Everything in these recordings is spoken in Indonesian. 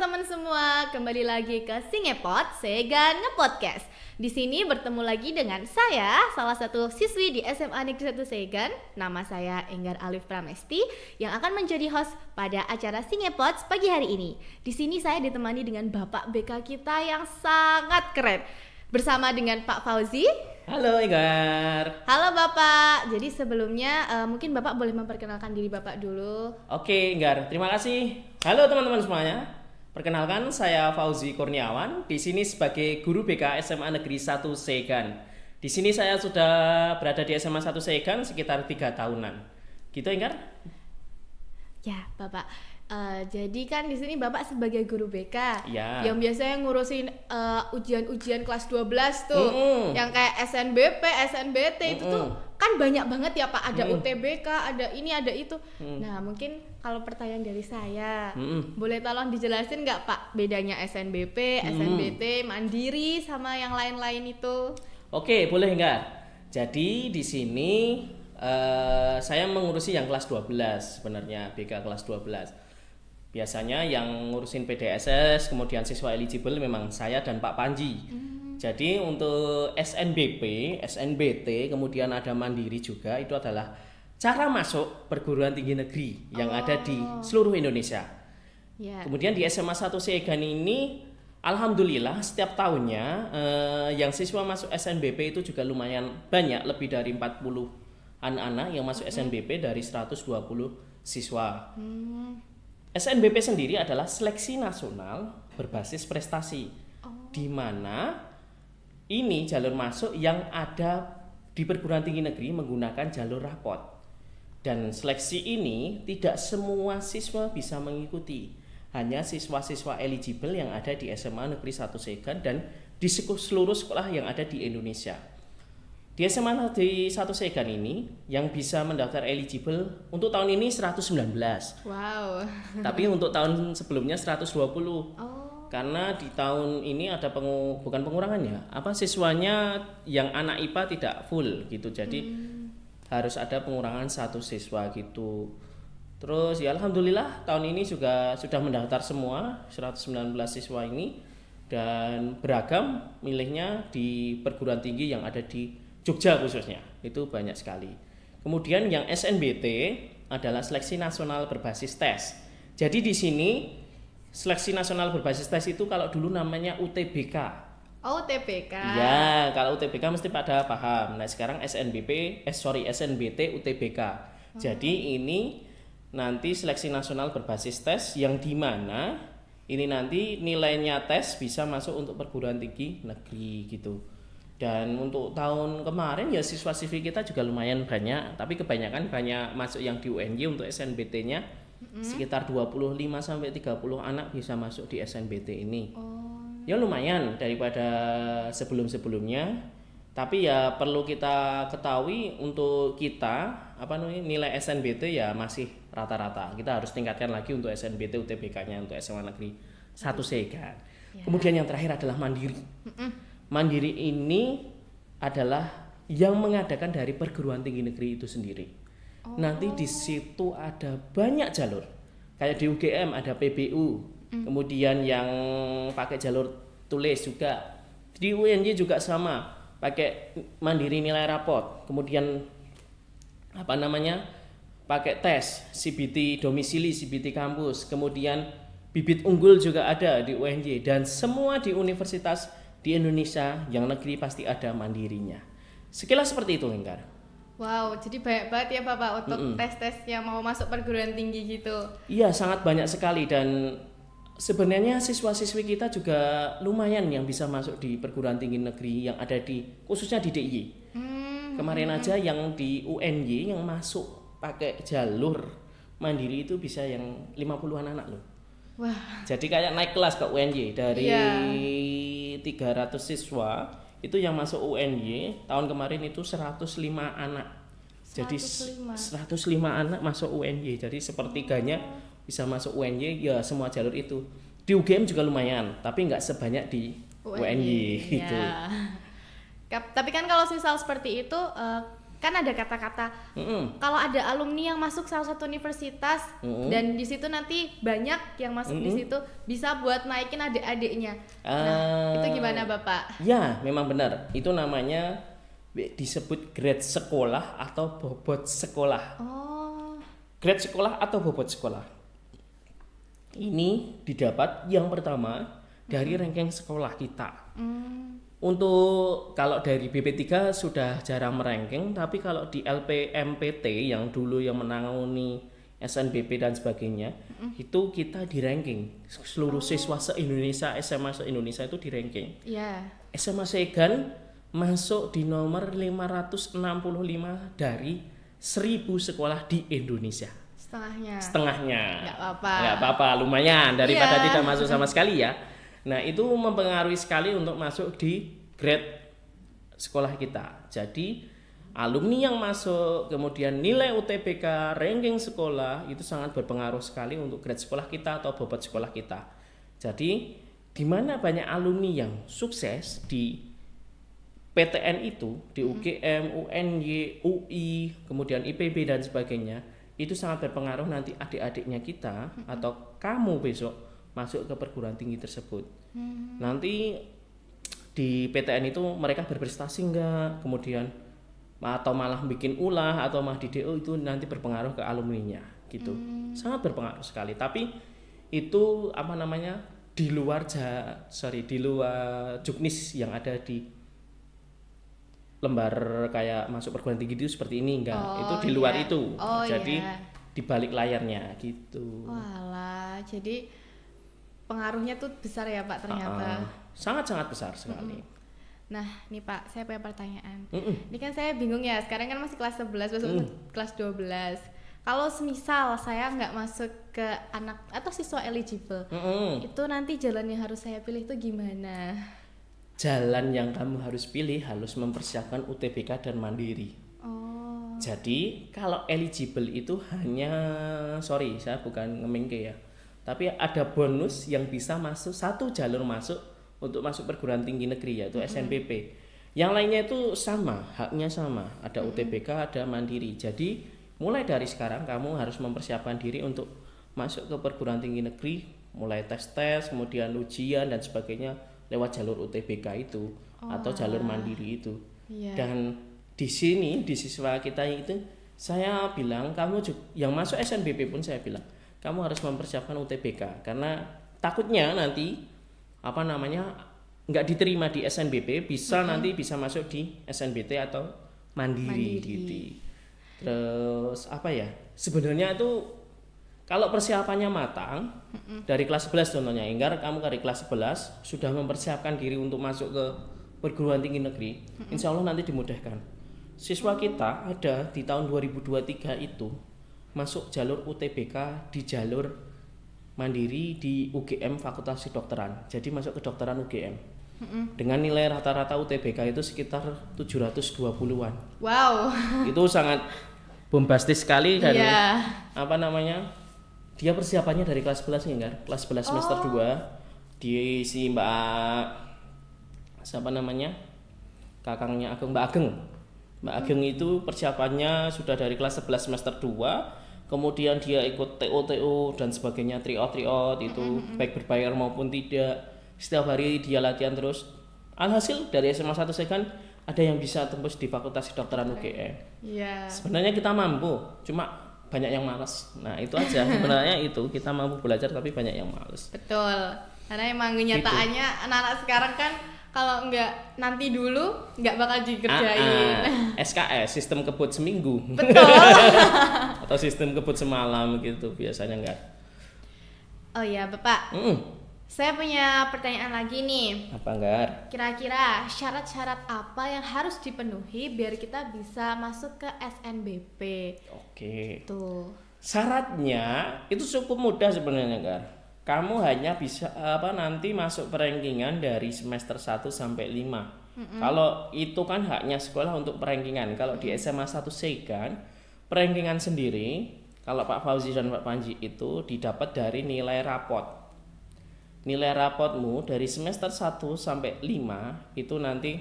teman-teman semua, kembali lagi ke Singepod Segan Ngepodcast. Di sini bertemu lagi dengan saya, salah satu siswi di SMA Negeri 1 Segan. Nama saya Enggar Alif Pramesti yang akan menjadi host pada acara Singepod pagi hari ini. Di sini saya ditemani dengan Bapak BK kita yang sangat keren. Bersama dengan Pak Fauzi. Halo Enggar. Halo Bapak. Jadi sebelumnya mungkin Bapak boleh memperkenalkan diri Bapak dulu. Oke Enggar, terima kasih. Halo teman-teman semuanya. Perkenalkan saya Fauzi Kurniawan. Di sini sebagai guru BK SMA Negeri 1 Segan. Di sini saya sudah berada di SMA 1 Segan sekitar 3 tahunan. Gitu Enggar? Ya Bapak. Jadi kan di sini Bapak sebagai guru BK ya, yang biasanya ngurusin ujian-ujian kelas 12 tuh, yang kayak SNBP, SNBT itu tuh kan banyak banget ya Pak, ada UTBK, ada ini, ada itu. Nah mungkin kalau pertanyaan dari saya, boleh tolong dijelasin nggak Pak bedanya SNBP, SNBT, Mandiri sama yang lain-lain itu? Oke, boleh Enggar. Jadi di sini saya mengurusi yang kelas 12 sebenarnya, BK kelas 12. Biasanya yang ngurusin PDSS, kemudian siswa eligible memang saya dan Pak Panji. Jadi untuk SNBP, SNBT, kemudian ada Mandiri juga, itu adalah cara masuk perguruan tinggi negeri yang ada di seluruh Indonesia. Kemudian di SMA 1 Segan ini, alhamdulillah setiap tahunnya yang siswa masuk SNBP itu juga lumayan banyak, lebih dari 40-an anak yang masuk SNBP dari 120 siswa. SNBP sendiri adalah seleksi nasional berbasis prestasi, di mana ini jalur masuk yang ada di perguruan tinggi negeri menggunakan jalur rapot. Dan seleksi ini tidak semua siswa bisa mengikuti, hanya siswa-siswa eligible yang ada di SMA Negeri 1 Segan dan di seluruh sekolah yang ada di Indonesia. Di SMA Negeri 1 Segan ini yang bisa mendaftar eligible untuk tahun ini 119. Wow. Tapi untuk tahun sebelumnya 120. Karena di tahun ini ada bukan pengurangan ya, siswanya yang anak IPA tidak full gitu. Jadi harus ada pengurangan 1 siswa gitu. Terus ya alhamdulillah tahun ini juga sudah mendaftar semua 119 siswa ini, dan beragam milihnya di perguruan tinggi yang ada di Jogja khususnya, itu banyak sekali. Kemudian yang SNBT adalah seleksi nasional berbasis tes. Jadi di sini seleksi nasional berbasis tes itu kalau dulu namanya UTBK. UTBK. Ya, kalau UTBK mesti pada paham. Nah, sekarang SNBT UTBK. Jadi ini nanti seleksi nasional berbasis tes yang di mana ini nanti nilainya tes bisa masuk untuk perguruan tinggi negeri gitu. Dan untuk tahun kemarin ya siswa-siswi kita juga lumayan banyak, tapi kebanyakan banyak masuk yang di UNY untuk SNBT-nya. Sekitar 25 sampai 30 anak bisa masuk di SNBT ini. Ya lumayan daripada sebelum-sebelumnya. Tapi ya perlu kita ketahui untuk kita nilai SNBT ya masih rata-rata. Kita harus tingkatkan lagi untuk SNBT UTBK-nya untuk SMA Negeri 1 Segan. Kemudian yang terakhir adalah Mandiri. Mandiri ini adalah yang mengadakan dari perguruan tinggi negeri itu sendiri. Nanti di situ ada banyak jalur. Kayak di UGM ada PBU, kemudian yang pakai jalur tulis juga. Di UNY juga sama, pakai mandiri nilai rapot. Kemudian pakai tes CBT domisili, CBT kampus. Kemudian bibit unggul juga ada di UNY, dan semua di universitas di Indonesia yang negeri pasti ada mandirinya. Sekilas seperti itu Enggar. Wow, jadi banyak banget ya Bapak untuk tes-tesnya mau masuk perguruan tinggi gitu. Iya, sangat banyak sekali, dan sebenarnya siswa-siswi kita juga lumayan yang bisa masuk di perguruan tinggi negeri yang ada khususnya di DIY. Kemarin aja yang di UNY yang masuk pakai jalur mandiri itu bisa yang 50-an anak loh. Wah. Jadi kayak naik kelas ke UNY dari 300 siswa itu yang masuk UNY tahun kemarin itu 105 anak. Jadi 105 anak masuk UNY. Jadi sepertiganya bisa masuk UNY ya, semua jalur itu. Di UGM juga lumayan, tapi nggak sebanyak di UNY gitu. Tapi kan kalau misal seperti itu kan ada kata-kata kalau ada alumni yang masuk salah satu universitas dan di situ nanti banyak yang masuk di situ bisa buat naikin adik-adiknya. Nah, itu gimana Bapak? Ya, memang benar. Itu namanya disebut grade sekolah atau bobot sekolah. Oh. Grade sekolah atau bobot sekolah. Ini didapat yang pertama dari ranking sekolah kita. Untuk kalau dari BP3 sudah jarang meranking, tapi kalau di LPMPT yang dulu yang menangani SNBP dan sebagainya, itu kita di ranking. Seluruh siswa se-Indonesia, SMA se-Indonesia itu di ranking. Iya. SMA Segan masuk di nomor 565 dari 1000 sekolah di Indonesia. Setengahnya. Nggak apa-apa, lumayan daripada tidak masuk sama sekali ya. Nah, itu mempengaruhi sekali untuk masuk di grade sekolah kita. Jadi, alumni yang masuk, kemudian nilai UTBK, ranking sekolah, itu sangat berpengaruh sekali untuk grade sekolah kita atau bobot sekolah kita. Jadi, di mana banyak alumni yang sukses di PTN itu, di UGM, UNY, UI, kemudian IPB dan sebagainya, itu sangat berpengaruh nanti adik-adiknya kita atau kamu besok masuk ke perguruan tinggi tersebut. Nanti di PTN itu mereka berprestasi enggak, kemudian atau malah bikin ulah atau malah di DO, itu nanti berpengaruh ke alumninya gitu. Sangat berpengaruh sekali. Tapi itu apa namanya? Di luar juknis yang ada di lembar kayak masuk perguruan tinggi itu seperti ini enggak. Itu di luar itu. Jadi di balik layarnya gitu. Walah, jadi pengaruhnya tuh besar ya Pak ternyata. Sangat-sangat besar sekali. Nah nih Pak, saya punya pertanyaan. Ini kan saya bingung ya, sekarang kan masih kelas 11, besok kelas 12. Kalau semisal saya nggak masuk ke anak atau siswa eligible, itu nanti jalan yang harus saya pilih itu gimana? Jalan yang kamu harus pilih harus mempersiapkan UTBK dan mandiri. Jadi kalau eligible itu hanya, saya bukan ngemengke ya, tapi ada bonus yang bisa masuk satu jalur masuk untuk masuk perguruan tinggi negeri yaitu SNBP. Yang lainnya itu sama, haknya sama, ada UTBK, ada mandiri. Jadi mulai dari sekarang kamu harus mempersiapkan diri untuk masuk ke perguruan tinggi negeri, mulai tes-tes, kemudian ujian dan sebagainya lewat jalur UTBK itu atau jalur mandiri itu. Dan di sini di siswa kita itu saya bilang kamu juga, yang masuk SNBP pun saya bilang kamu harus mempersiapkan UTBK karena takutnya nanti nggak diterima di SNBP, bisa nanti bisa masuk di SNBT atau mandiri. Gitu. Terus sebenarnya itu kalau persiapannya matang dari kelas 11 contohnya, Enggar kamu dari kelas 11 sudah mempersiapkan diri untuk masuk ke perguruan tinggi negeri, insya Allah nanti dimudahkan. Siswa kita ada di tahun 2023 itu masuk jalur UTBK di jalur mandiri di UGM Fakultas Kedokteran. Jadi masuk kedokteran UGM. Dengan nilai rata-rata UTBK itu sekitar 720-an. Wow. Itu sangat bombastis sekali dan dia persiapannya dari kelas 11 nih kan. Kelas 11 semester 2 di si kakangnya Mbak Ageng. Mbak Ageng itu persiapannya sudah dari kelas 11 semester 2, kemudian dia ikut TO dan sebagainya, tryout itu baik berbayar maupun tidak. Setiap hari dia latihan terus. Alhasil dari SMA 1 Segan ada yang bisa tembus di Fakultas Kedokteran UGM. Sebenarnya kita mampu, cuma banyak yang malas. Nah, itu aja sebenarnya itu kita mampu belajar tapi banyak yang malas. Betul. Karena emang kenyataannya anak-anak sekarang kan kalau nggak nanti dulu nggak bakal dikerjain. SKS, sistem kebut seminggu. Betul. Atau sistem kebut semalam gitu biasanya enggak. Oh ya Bapak, saya punya pertanyaan lagi nih. Apa Enggar? Kira-kira syarat-syarat apa yang harus dipenuhi biar kita bisa masuk ke SNBP? Oke. Tuh. Syaratnya itu cukup mudah sebenarnya Enggar. Kamu hanya bisa nanti masuk perankingan dari semester 1 sampai 5. Kalau itu kan haknya sekolah untuk perankingan. Kalau di SMA 1 Segan, perankingan sendiri kalau Pak Fauzi dan Pak Panji itu didapat dari nilai rapot. Nilai rapotmu dari semester 1 sampai 5 itu nanti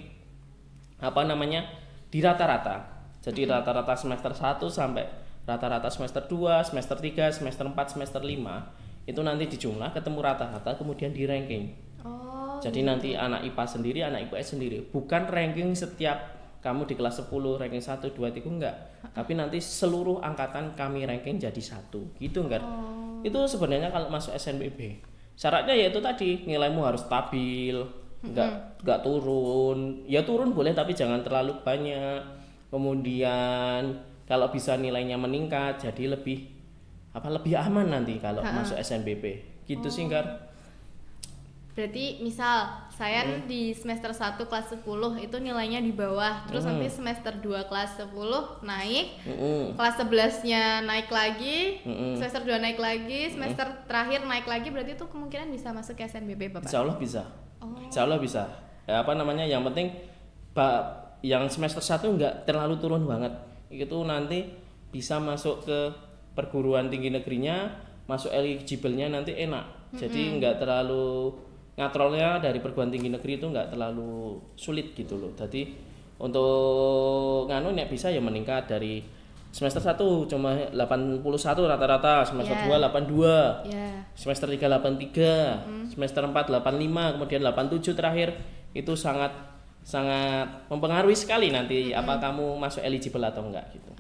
di rata-rata. Jadi rata-rata semester 1 sampai rata-rata semester 2, semester 3, semester 4, semester 5 itu nanti dijumlah ketemu rata-rata kemudian di ranking. Jadi nanti anak IPA sendiri, anak IPS sendiri. Bukan ranking setiap kamu di kelas 10 ranking 1, 2, 3 enggak. Tapi nanti seluruh angkatan kami ranking jadi 1. Gitu enggak? Itu sebenarnya kalau masuk SNBP. Syaratnya yaitu tadi nilaimu harus stabil, enggak turun. Ya turun boleh tapi jangan terlalu banyak. Kemudian kalau bisa nilainya meningkat jadi lebih aman nanti kalau masuk SNBP. Gitu sih, Gar. Berarti misal saya di semester 1 kelas 10 itu nilainya di bawah, terus nanti semester 2 kelas 10 naik, kelas 11-nya naik lagi, semester 2 naik lagi, semester terakhir naik lagi, berarti itu kemungkinan bisa masuk ke SNBP, Bapak? Insya Allah bisa. Insya Allah bisa. Ya, yang penting yang semester 1 enggak terlalu turun banget. Itu nanti bisa masuk ke perguruan tinggi negerinya, masuk eligible-nya nanti enak. Jadi enggak terlalu ngatrolnya dari perguruan tinggi negeri itu enggak terlalu sulit gitu loh. Jadi untuk nek bisa ya meningkat dari semester 1 cuma 81 rata-rata, semester 2 82, semester 3 83, semester 4 85, kemudian 87 terakhir. Itu sangat mempengaruhi sekali nanti apa kamu masuk eligible atau enggak gitu.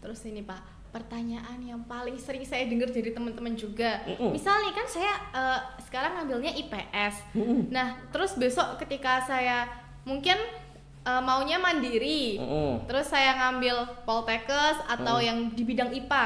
Terus ini Pak, pertanyaan yang paling sering saya dengar dari teman-teman juga. Misal nih kan saya sekarang ngambilnya IPS. Nah, terus besok ketika saya mungkin maunya mandiri, terus saya ngambil Poltekkes atau yang di bidang IPA,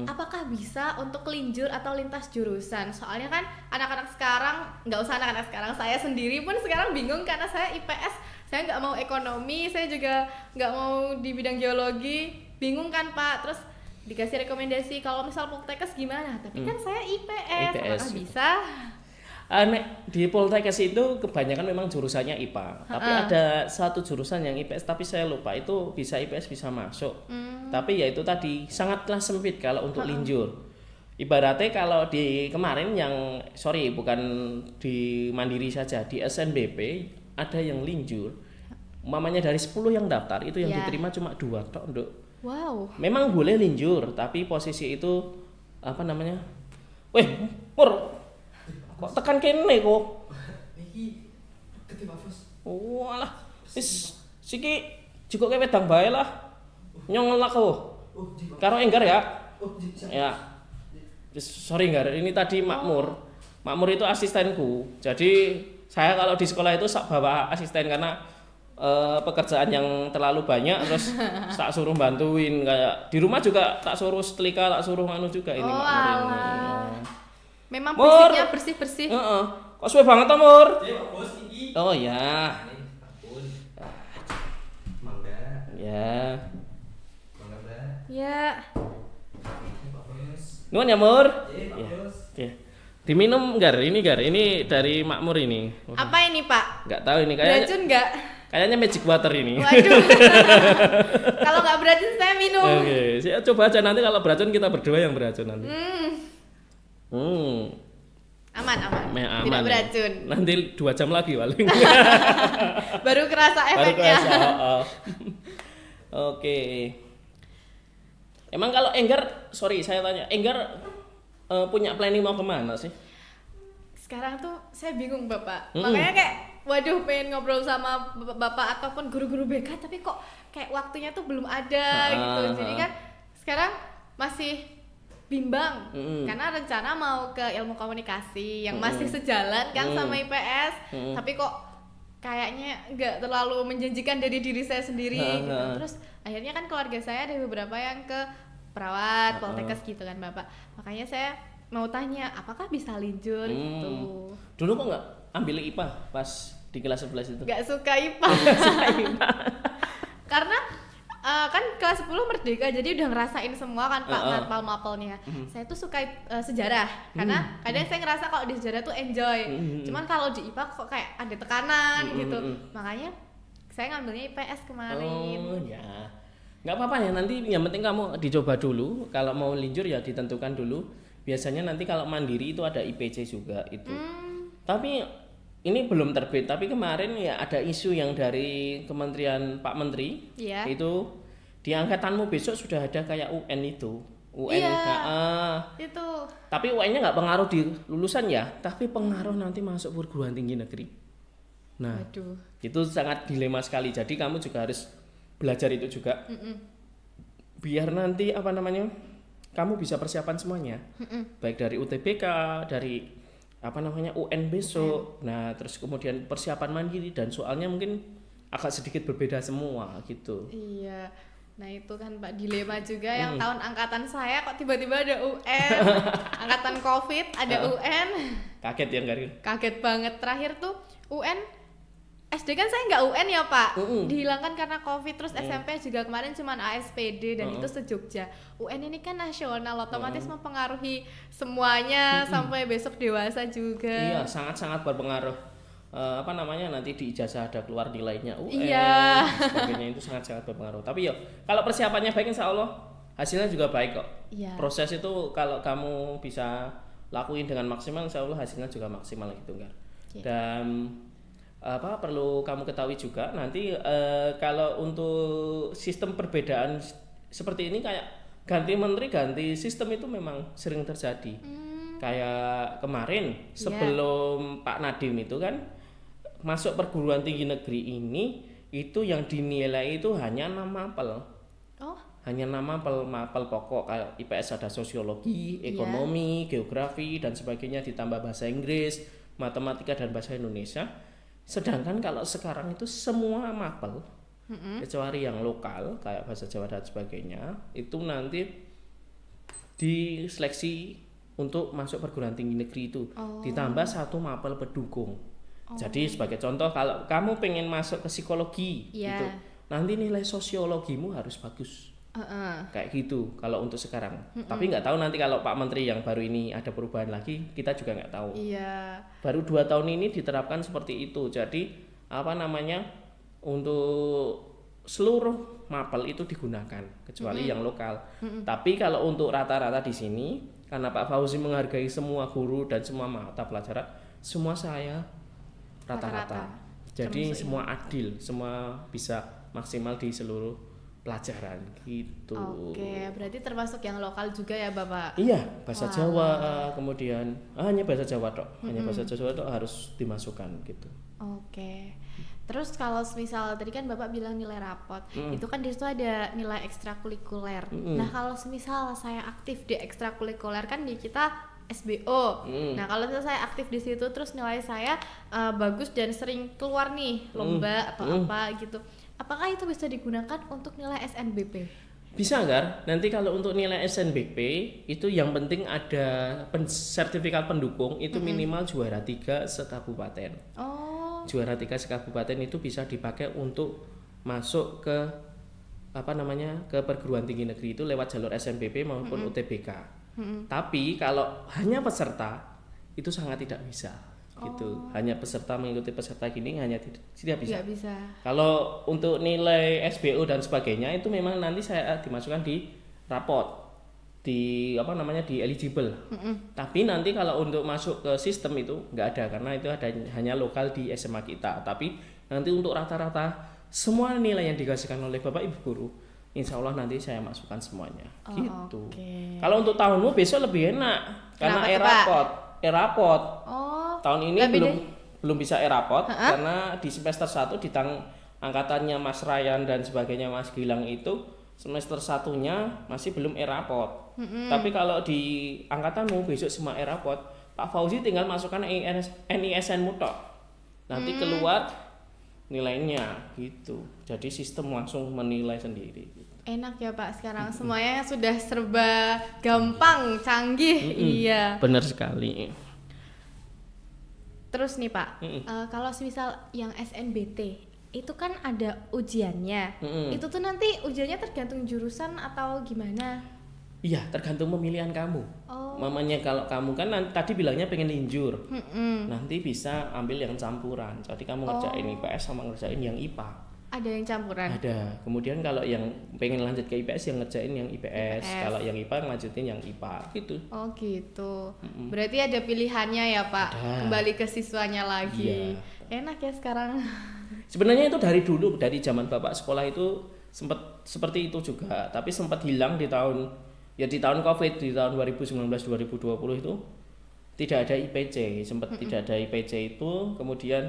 apakah bisa untuk kelinjur atau lintas jurusan? Soalnya kan anak-anak sekarang, nggak usah anak-anak sekarang, saya sendiri pun sekarang bingung karena saya IPS, saya nggak mau ekonomi, saya juga nggak mau di bidang geologi, bingung kan Pak. Terus dikasih rekomendasi kalau misal Poltekkes gimana, tapi kan saya IPS. Apakah bisa? Di Poltekkes itu kebanyakan memang jurusannya IPA, tapi ada satu jurusan yang IPS tapi saya lupa, itu bisa IPS bisa masuk. Tapi ya itu tadi sangatlah sempit kalau untuk linjur. Ibaratnya kalau di kemarin bukan di Mandiri saja, di SNBP ada yang linjur. Umpamanya dari 10 yang daftar itu yang diterima cuma 2 tok, Nduk. Wow. Memang boleh linjur, tapi posisi itu weh, Mur, kok tekan kene kok? Iki gede Pak Bos. Walah, siki juga kayak wedang bae lah. Nyongelak kok. Karo Enggar ya? Ya. Sorry Enggar, ini tadi Makmur. Makmur itu asistenku. Jadi saya kalau di sekolah itu bawa asisten karena pekerjaan yang terlalu banyak, terus tak suruh bantuin, kayak di rumah juga tak suruh setrika, tak suruh juga ini Makmur ini. Memang bersihnya bersih-bersih. Kok suwe banget toh, Mur? Pak Bos iki. Oh ya. Ampun. Mangga. Ya. Mangga, Mbak. Ya. Pak Bos. Nuwun ya, Mur. Pak Bos. Oke. Diminum Gar, ini dari Makmur ini. Apa ini, Pak? Enggak tahu ini kayaknya. Beracun enggak? Kayaknya magic water ini. Waduh. Kalau nggak beracun saya minum. Oke, saya coba aja nanti kalau beracun kita berdua yang beracun nanti. Aman. Aman. Tidak beracun. Nanti 2 jam lagi paling. Baru kerasa efeknya. Oke. Emang kalau Enggar, sorry saya tanya, Enggar punya planning mau kemana sih? Sekarang tuh saya bingung Bapak. Makanya kayak waduh pengen ngobrol sama Bapak ataupun guru-guru BK tapi kok kayak waktunya tuh belum ada gitu. Jadi kan sekarang masih bimbang karena rencana mau ke ilmu komunikasi yang masih sejalan kan sama IPS, tapi kok kayaknya nggak terlalu menjanjikan dari diri saya sendiri gitu. Terus akhirnya kan keluarga saya ada beberapa yang ke perawat, Poltekkes gitu kan Bapak. Makanya saya mau tanya apakah bisa linjur gitu. Dulu kok nggak ambil IPA pas di kelas 11 itu? Nggak suka IPA. Karena kan kelas 10 merdeka jadi udah ngerasain semua kan Pak mapel-mapelnya. Saya tuh suka sejarah karena kadang saya ngerasa kalau di sejarah tuh enjoy. Cuman kalau di IPA kok kayak ada tekanan gitu. Makanya saya ngambilnya IPS kemarin. Oh ya. Nggak apa-apa ya, nanti yang penting kamu dicoba dulu. Kalau mau linjur ya ditentukan dulu. Biasanya nanti kalau mandiri itu ada IPC juga itu. Tapi ini belum terbit, tapi kemarin ya ada isu yang dari Kementerian Pak Menteri itu Di angkatanmu besok sudah ada kayak UN itu. UN. Itu. Tapi UN-nya nggak pengaruh di lulusan ya, tapi pengaruh nanti masuk perguruan tinggi negeri. Nah, Waduh. itu sangat dilema sekali. Jadi kamu juga harus belajar itu juga. Biar nanti apa namanya? Kamu bisa persiapan semuanya. Baik dari UTBK, dari apa namanya UN besok. Nah, terus kemudian persiapan mandiri dan soalnya mungkin agak sedikit berbeda semua gitu. Iya. Nah itu kan Pak dilema juga yang tahun angkatan saya kok tiba-tiba ada UN. Angkatan COVID ada UN. Kaget ya Karin? Kaget banget. Terakhir tuh UN SD kan saya nggak UN ya Pak, dihilangkan karena COVID. Terus SMP juga kemarin cuman ASPD dan itu se-Jogja. UN ini kan nasional, otomatis mempengaruhi semuanya sampai besok dewasa juga. Iya, sangat-sangat berpengaruh. Apa namanya nanti di ijazah ada keluar nilainya UN, Iya. sebagainya itu sangat-sangat berpengaruh. Tapi yo kalau persiapannya baik insya Allah hasilnya juga baik kok. Iya. Proses itu kalau kamu bisa lakuin dengan maksimal insya Allah hasilnya juga maksimal gitu kan. Dan apa perlu kamu ketahui juga nanti kalau untuk sistem perbedaan seperti ini kayak ganti menteri ganti sistem itu memang sering terjadi. Kayak kemarin sebelum Pak Nadiem itu kan masuk perguruan tinggi negeri ini itu yang dinilai itu hanya 6 mapel. Hanya 6 mapel pokok kayak IPS ada sosiologi, ekonomi, geografi dan sebagainya ditambah bahasa Inggris, matematika dan bahasa Indonesia. Sedangkan kalau sekarang itu semua mapel kecuali yang lokal kayak bahasa Jawa dan sebagainya itu nanti diseleksi untuk masuk perguruan tinggi negeri itu ditambah 1 mapel pendukung. Jadi sebagai contoh kalau kamu pengen masuk ke psikologi gitu, nanti nilai sosiologimu harus bagus. Kayak gitu kalau untuk sekarang. Tapi nggak tahu nanti kalau Pak Menteri yang baru ini ada perubahan lagi, kita juga nggak tahu. Iya. Baru 2 tahun ini diterapkan seperti itu. Jadi apa namanya untuk seluruh mapel itu digunakan kecuali yang lokal. Tapi kalau untuk rata-rata di sini karena Pak Fauzi menghargai semua guru dan semua mata pelajaran, semua saya rata-rata. Jadi semua adil, semua bisa maksimal di seluruh pelajaran gitu. Oke, berarti termasuk yang lokal juga ya Bapak? Iya, bahasa Jawa kemudian hanya bahasa Jawa tok, hanya bahasa Jawa tok harus dimasukkan gitu. Oke. Terus kalau misal tadi kan Bapak bilang nilai rapot, itu kan di situ ada nilai ekstrakurikuler. Nah, kalau misal saya aktif di ekstrakurikuler kan di kita SBO. Nah, kalau saya aktif di situ terus nilai saya bagus dan sering keluar nih lomba atau apa gitu. Apakah itu bisa digunakan untuk nilai SNBP? Bisa Gar, nanti kalau untuk nilai SNBP itu yang penting ada sertifikat pendukung itu minimal juara 3 sekabupaten. Juara 3 sekabupaten itu bisa dipakai untuk masuk ke apa namanya ke perguruan tinggi negeri itu lewat jalur SNBP maupun UTBK. Tapi kalau hanya peserta itu sangat tidak bisa. Gitu. Hanya peserta mengikuti peserta gini hanya tidak bisa. Bisa. Kalau untuk nilai SBO dan sebagainya itu memang nanti saya dimasukkan di rapot di apa namanya di eligible. Tapi nanti kalau untuk masuk ke sistem itu nggak ada karena itu ada hanya lokal di SMA kita. Tapi nanti untuk rata-rata semua nilai yang dikasihkan oleh Bapak Ibu guru, insya Allah nanti saya masukkan semuanya. Gitu. Kalau untuk tahunmu besok lebih enak karena e-rapot. Tahun ini belum bisa e-rapot karena di semester 1 di angkatannya Mas Ryan dan sebagainya Mas Gilang itu semester 1-nya masih belum e-rapot. Tapi kalau di angkatanmu besok semua e-rapot, Pak Fauzi tinggal masukkan NISN-mu tok. Nanti keluar nilainya gitu. Jadi sistem langsung menilai sendiri. Enak ya Pak sekarang semuanya sudah serba gampang, canggih. Iya. Benar sekali. Terus nih Pak, kalau misal yang SNBT itu kan ada ujiannya. Itu tuh nanti ujiannya tergantung jurusan atau gimana? Iya, tergantung pemilihan kamu. Mamanya kalau kamu kan tadi bilangnya pengen linjur, nanti bisa ambil yang campuran. Jadi kamu ngerjain IPS sama ngerjain yang IPA. Ada yang campuran? Ada. Kemudian kalau yang pengen lanjut ke IPS yang ngerjain yang IPS. Kalau yang IPA lanjutin yang IPA gitu. Oh gitu. Berarti ada pilihannya ya Pak. Kembali ke siswanya lagi. Enak ya sekarang. Sebenarnya itu dari dulu, dari zaman Bapak sekolah itu sempat seperti itu juga, tapi sempat hilang di tahun Covid, di tahun 2019 2020 itu tidak ada IPC, sempat tidak ada IPC itu, kemudian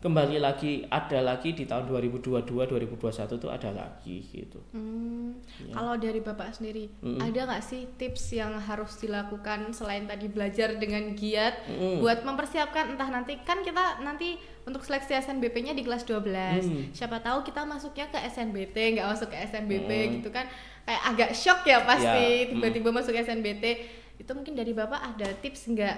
kembali lagi, ada lagi di tahun 2022 2021 itu ada lagi gitu. Ya. Kalau dari Bapak sendiri, ada nggak sih tips yang harus dilakukan selain tadi belajar dengan giat buat mempersiapkan, entah nanti kan kita nanti untuk seleksi SNBP-nya di kelas 12, siapa tahu kita masuknya ke SNBT, nggak masuk ke SNBP gitu kan, kayak agak shock ya pasti tiba-tiba masuk SNBT. Itu mungkin dari Bapak ada tips nggak?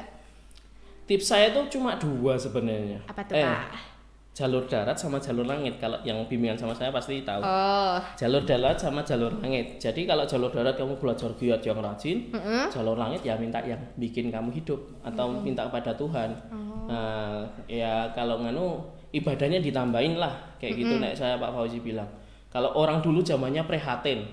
Tips saya tuh cuma 2 sebenarnya. Apa tuh Pak? Jalur darat sama jalur langit. Kalau yang bimbingan sama saya pasti tahu. Oh. Jalur darat sama jalur langit. Jadi kalau jalur darat kamu belajar giat yang rajin, jalur langit ya minta yang bikin kamu hidup atau minta kepada Tuhan. Nah, ya kalau ibadahnya ditambahin lah kayak gitu. Nek saya Pak Fauzi bilang. Kalau orang dulu zamannya prihatin.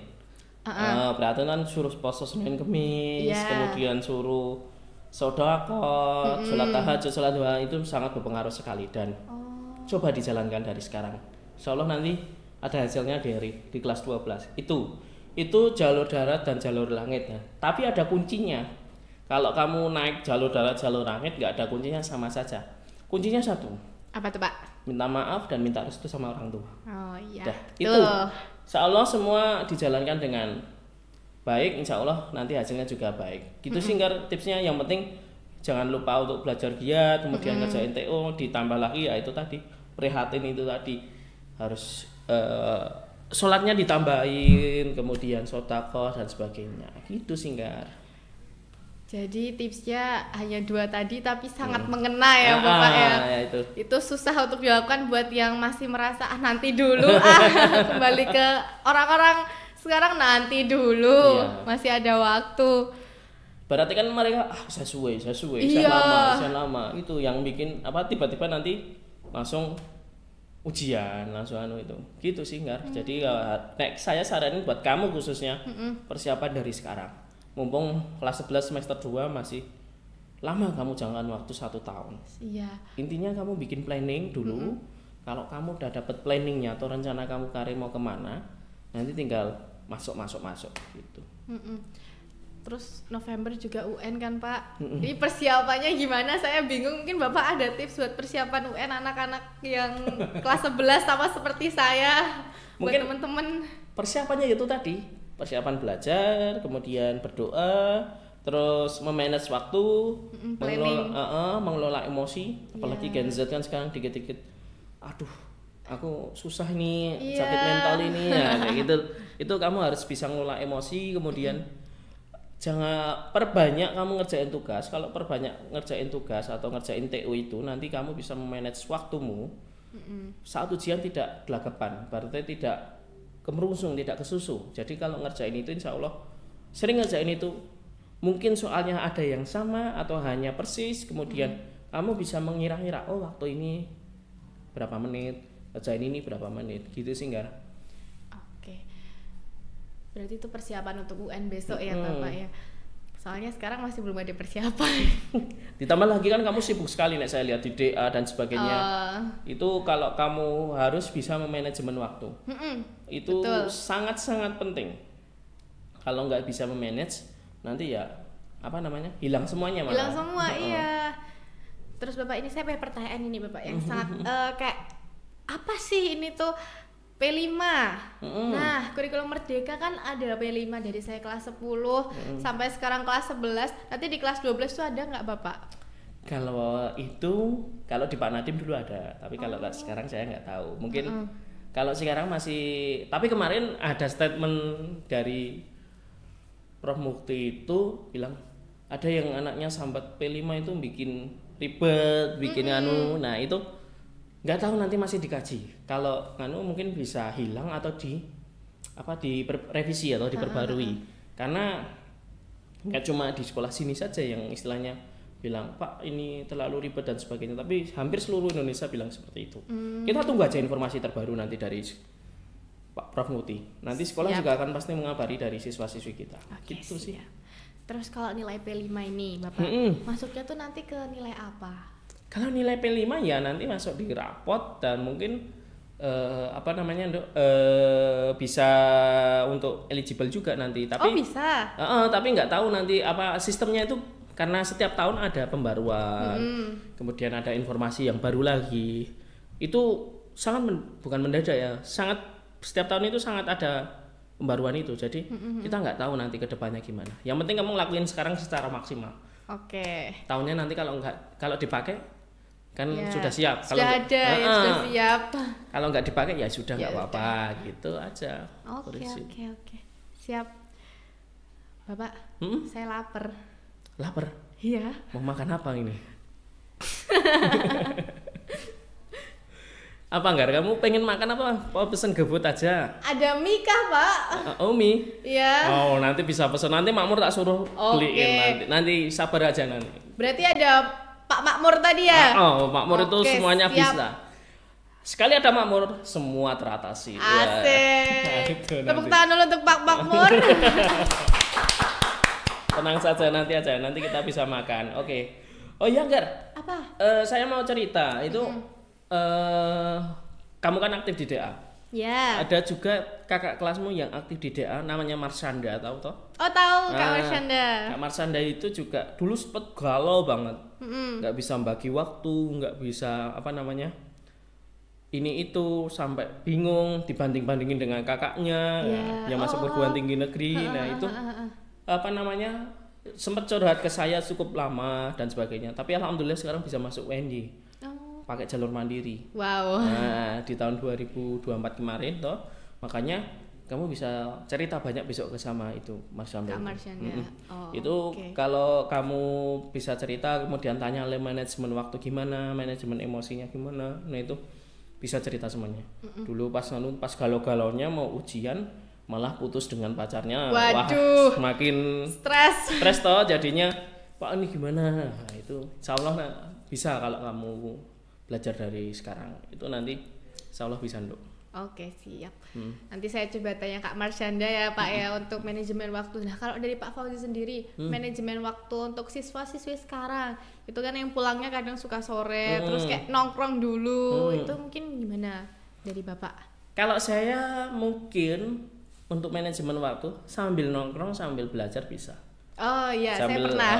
Prihatin kan suruh puasa Senin Kemis, kemudian suruh sedekah, sholat tahajud, sholat duha, itu sangat berpengaruh sekali dan coba dijalankan dari sekarang. Insya Allah nanti ada hasilnya di kelas 12. Itu jalur darat dan jalur langit ya. Tapi ada kuncinya. Kalau kamu naik jalur darat, jalur langit nggak ada kuncinya, sama saja. Kuncinya 1. Apa tuh Pak? Minta maaf dan minta restu sama orang tua. Oh iya. Itu. Insya Allah semua dijalankan dengan baik. Insya Allah nanti hasilnya juga baik. Gitu sih tipsnya. Yang penting jangan lupa untuk belajar giat, kemudian ngerjain TO, ditambah lagi ya itu tadi prihatin itu tadi, harus sholatnya ditambahin, kemudian sedekah dan sebagainya gitu sih Nggar. Jadi tipsnya hanya 2 tadi tapi sangat mengena ya Bapak ya. Itu susah untuk dilakukan buat yang masih merasa nanti dulu kembali ke orang-orang sekarang, nanti dulu masih ada waktu. Berarti kan mereka sesuai lama itu yang bikin tiba-tiba nanti langsung ujian langsung itu gitu sih Nggar. Jadi saya saranin buat kamu khususnya persiapan dari sekarang, mumpung kelas 11 semester 2 masih lama, kamu jangan waktu 1 tahun. Intinya kamu bikin planning dulu. Kalau kamu udah dapet planningnya atau rencana kamu karir mau kemana, nanti tinggal masuk gitu. Terus November juga UN kan Pak. Ini persiapannya gimana? Saya bingung. Mungkin Bapak ada tips buat persiapan UN anak-anak yang kelas 11 sama seperti saya. Mungkin buat teman-teman. Persiapannya itu tadi, persiapan belajar, kemudian berdoa, terus memanage waktu, mengelola emosi. Apalagi Gen Z kan sekarang dikit-dikit, aduh, aku susah nih, sakit mental ini, ya kayak gitu. Itu kamu harus bisa ngelola emosi, kemudian jangan perbanyak kamu ngerjain tugas. Kalau perbanyak ngerjain tugas atau ngerjain TO itu, nanti kamu bisa memanage waktumu. Saat ujian tidak gelagapan, berarti tidak kemerungsung, tidak kesusu. Jadi kalau ngerjain itu insya Allah sering ngerjain itu, mungkin soalnya ada yang sama atau hanya persis, kemudian kamu bisa mengira-ngira, oh waktu ini berapa menit, ngerjain ini berapa menit, gitu sih Nggar. Berarti itu persiapan untuk UN besok ya Bapak ya. Soalnya sekarang masih belum ada persiapan. Ditambah lagi kan kamu sibuk sekali nih, saya lihat di DA dan sebagainya. Itu kalau kamu harus bisa memanajemen waktu. Itu sangat-sangat penting. Kalau nggak bisa memanage, nanti ya hilang semuanya malah. Hilang semua, iya. Terus Bapak, ini saya punya pertanyaan ini Bapak yang sangat kayak apa sih ini tuh P5. Nah, kurikulum Merdeka kan ada P5 dari saya kelas 10 sampai sekarang kelas 11. Nanti di kelas 12 tuh ada nggak Bapak? Kalau di Pak Nadiem dulu ada, tapi kalau sekarang saya nggak tahu. Mungkin kalau sekarang masih, tapi kemarin ada statement dari Prof Mukti itu bilang ada yang anaknya sambat P5 itu bikin ribet, bikin nah itu nggak tahu, nanti masih dikaji. Kalau mungkin bisa hilang atau direvisi atau diperbarui. Karena nggak cuma di sekolah sini saja yang istilahnya bilang Pak ini terlalu ribet dan sebagainya, tapi hampir seluruh Indonesia bilang seperti itu. Kita tunggu aja informasi terbaru nanti dari Pak Prof Muti. Nanti sekolah juga akan pasti mengabari dari siswa-siswi kita. Gitu sih. Terus kalau nilai P5 ini Bapak, masuknya tuh nanti ke nilai apa? Kalau nilai P5 ya nanti masuk di rapot dan mungkin apa namanya Dok, bisa untuk eligible juga nanti, tapi Oh bisa. tapi nggak tahu nanti apa sistemnya itu, karena setiap tahun ada pembaruan, kemudian ada informasi yang baru lagi, itu sangat bukan mendadak ya, sangat setiap tahun itu sangat ada pembaruan itu, jadi kita nggak tahu nanti kedepannya gimana. Yang penting kamu lakuin sekarang secara maksimal. Oke. Tahunnya nanti kalau dipakai kan Ya, sudah siap. Sudah ada ya, sudah siap. Kalau nggak dipakai ya sudah nggak Ya apa-apa, gitu aja. Oke. Siap. Bapak, saya lapar. Lapar. Iya. Mau makan apa ini? Apa enggak? Kamu pengen makan apa? Mau pesen GoFood aja. Ada mie kah, Pak? Mie. Iya. Oh, nanti bisa pesen. Nanti Makmur tak suruh beliin nanti. Nanti sabar aja nanti. Berarti ada Pak Makmur tadi ya? Makmur itu Oke, semuanya siap. bisa. Sekali ada Makmur, semua teratasi. Asik. Itu Tepuk nanti. tangan dulu untuk Pak Makmur. Tenang saja nanti kita bisa makan. Oke. Oh iya, Gar. Apa? Saya mau cerita itu. Kamu kan aktif di DA. Ya. Ada juga kakak kelasmu yang aktif di DA, namanya Marsanda, tahu toh? Oh tahu Kak Marsanda. Kak Marsanda itu juga dulu sempet galau banget, nggak bisa bagi waktu, nggak bisa apa namanya, ini itu sampai bingung dibanding-bandingin dengan kakaknya yang masuk perguruan tinggi negeri. Nah itu apa namanya, sempet curhat ke saya cukup lama dan sebagainya. Tapi alhamdulillah sekarang bisa masuk UNY. Pakai jalur mandiri. Wow. Nah, di tahun 2024 kemarin toh, makanya kamu bisa cerita banyak besok ke sama itu Mas Syamil. Kak Marsanda. Itu kalau kamu bisa cerita kemudian tanya manajemen waktu gimana, manajemen emosinya gimana. Nah, itu bisa cerita semuanya. Dulu pas galau-galaunya mau ujian malah putus dengan pacarnya. Waduh. Wah, semakin stres toh jadinya. Pak ini gimana? Nah, itu insyaallah bisa kalau kamu belajar dari sekarang itu nanti insyaallah bisa Nduk. Oke siap. Nanti saya coba tanya Kak Marsanda ya Pak ya untuk manajemen waktu. Nah kalau dari Pak Fauzi sendiri manajemen waktu untuk siswa-siswi sekarang itu kan yang pulangnya kadang suka sore terus kayak nongkrong dulu itu mungkin gimana dari Bapak? Kalau saya mungkin untuk manajemen waktu sambil nongkrong sambil belajar bisa. Oh iya Sambil, saya pernah.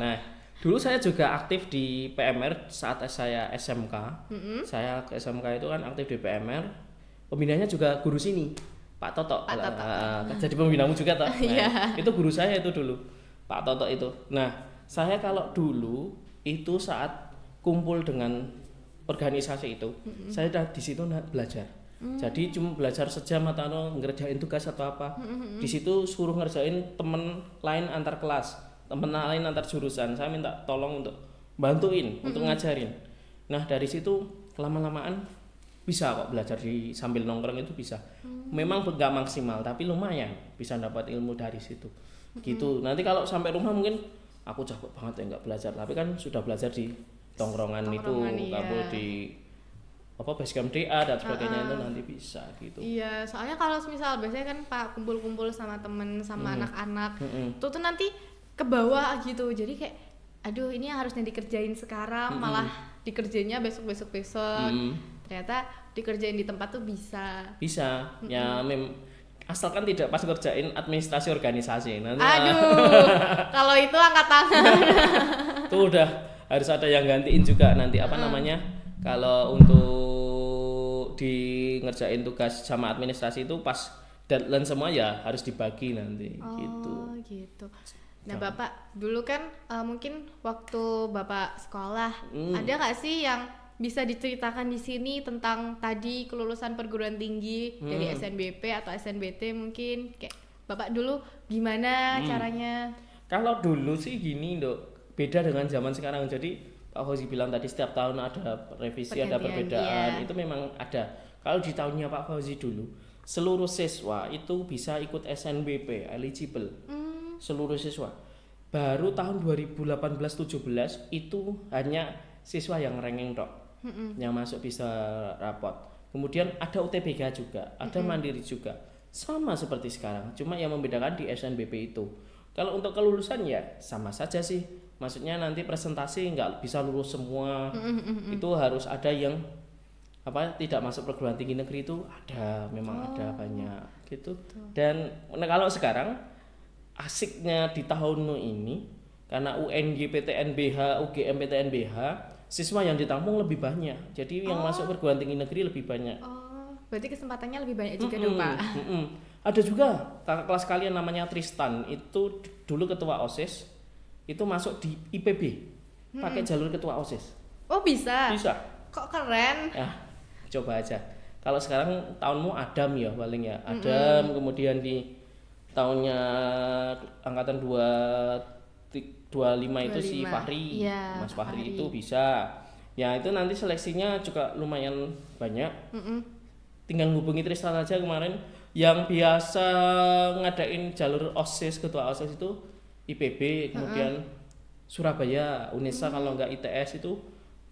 Nah dulu saya juga aktif di PMR saat saya SMK. Saya ke SMK itu kan aktif di PMR. Pembinanya juga guru sini, Pak Toto. Jadi pembinamu juga toh. Nah, itu guru saya itu dulu, Pak Toto itu. Nah, saya kalau dulu itu saat kumpul dengan organisasi itu, saya udah di situ belajar. Jadi cuma belajar sejam atau ngerjain tugas atau apa. Di situ suruh ngerjain temen lain antar kelas. Temen lain antar jurusan, saya minta tolong untuk bantuin, untuk ngajarin. Nah dari situ lama-lamaan bisa kok belajar sambil nongkrong itu bisa. Memang nggak maksimal, tapi lumayan bisa dapat ilmu dari situ. Gitu. Nanti kalau sampai rumah mungkin aku capek banget ya nggak belajar, tapi kan sudah belajar di tongkrongan itu, kamu di apa basecamp DA dan sebagainya itu nanti bisa gitu. Iya, soalnya kalau misal biasanya kan Pak kumpul-kumpul sama temen sama anak-anak, itu tuh nanti ke bawah gitu, jadi kayak aduh ini harusnya dikerjain sekarang malah dikerjainnya besok ternyata dikerjain di tempat tuh bisa ya asalkan tidak pas ngerjain administrasi organisasi nanti kalau itu angkat tangan tuh udah harus ada yang gantiin juga nanti apa namanya kalau untuk di ngerjain tugas sama administrasi itu pas deadline semua ya harus dibagi nanti gitu. Nah Bapak dulu kan mungkin waktu Bapak sekolah ada nggak sih yang bisa diceritakan di sini tentang tadi kelulusan perguruan tinggi dari SNBP atau SNBT mungkin kayak Bapak dulu gimana caranya? Kalau dulu sih gini Dok, beda dengan zaman sekarang. Jadi Pak Fauzi bilang tadi setiap tahun ada revisi, ada perbedaan, itu memang ada. Kalau di tahunnya Pak Fauzi dulu seluruh siswa itu bisa ikut SNBP eligible. Seluruh siswa. Baru tahun 2018-17 itu hanya siswa yang ranking tok yang masuk bisa rapot. Kemudian ada UTBK juga, ada mandiri juga, sama seperti sekarang. Cuma yang membedakan di SNBP itu. Kalau untuk kelulusan ya sama saja sih. Maksudnya nanti presentasi nggak bisa lulus semua. Itu harus ada yang tidak masuk perguruan tinggi negeri itu ada, memang ada banyak gitu. Betul. Dan kalau sekarang asiknya di tahun ini karena UNY PTNBH, UGM PTNBH, siswa yang ditampung lebih banyak. Jadi yang masuk perguruan tinggi negeri lebih banyak. Oh, berarti kesempatannya lebih banyak juga dong, Pak. Ada juga kakak kelas kalian namanya Tristan, itu dulu ketua OSIS, itu masuk di IPB, pakai jalur ketua OSIS. Oh, bisa. Bisa. Kok keren? Ya, coba aja. Kalau sekarang tahunmu Adam ya paling ya. Adam, kemudian di tahunnya angkatan 25 itu si 25. Fahri. Iya, Mas Fahri Fahri. itu bisa. Ya itu nanti seleksinya juga lumayan banyak. Tinggal hubungi Tristan aja kemarin. Yang biasa ngadain jalur OSIS, ketua OSIS itu IPB, kemudian Surabaya, UNESA kalau enggak ITS itu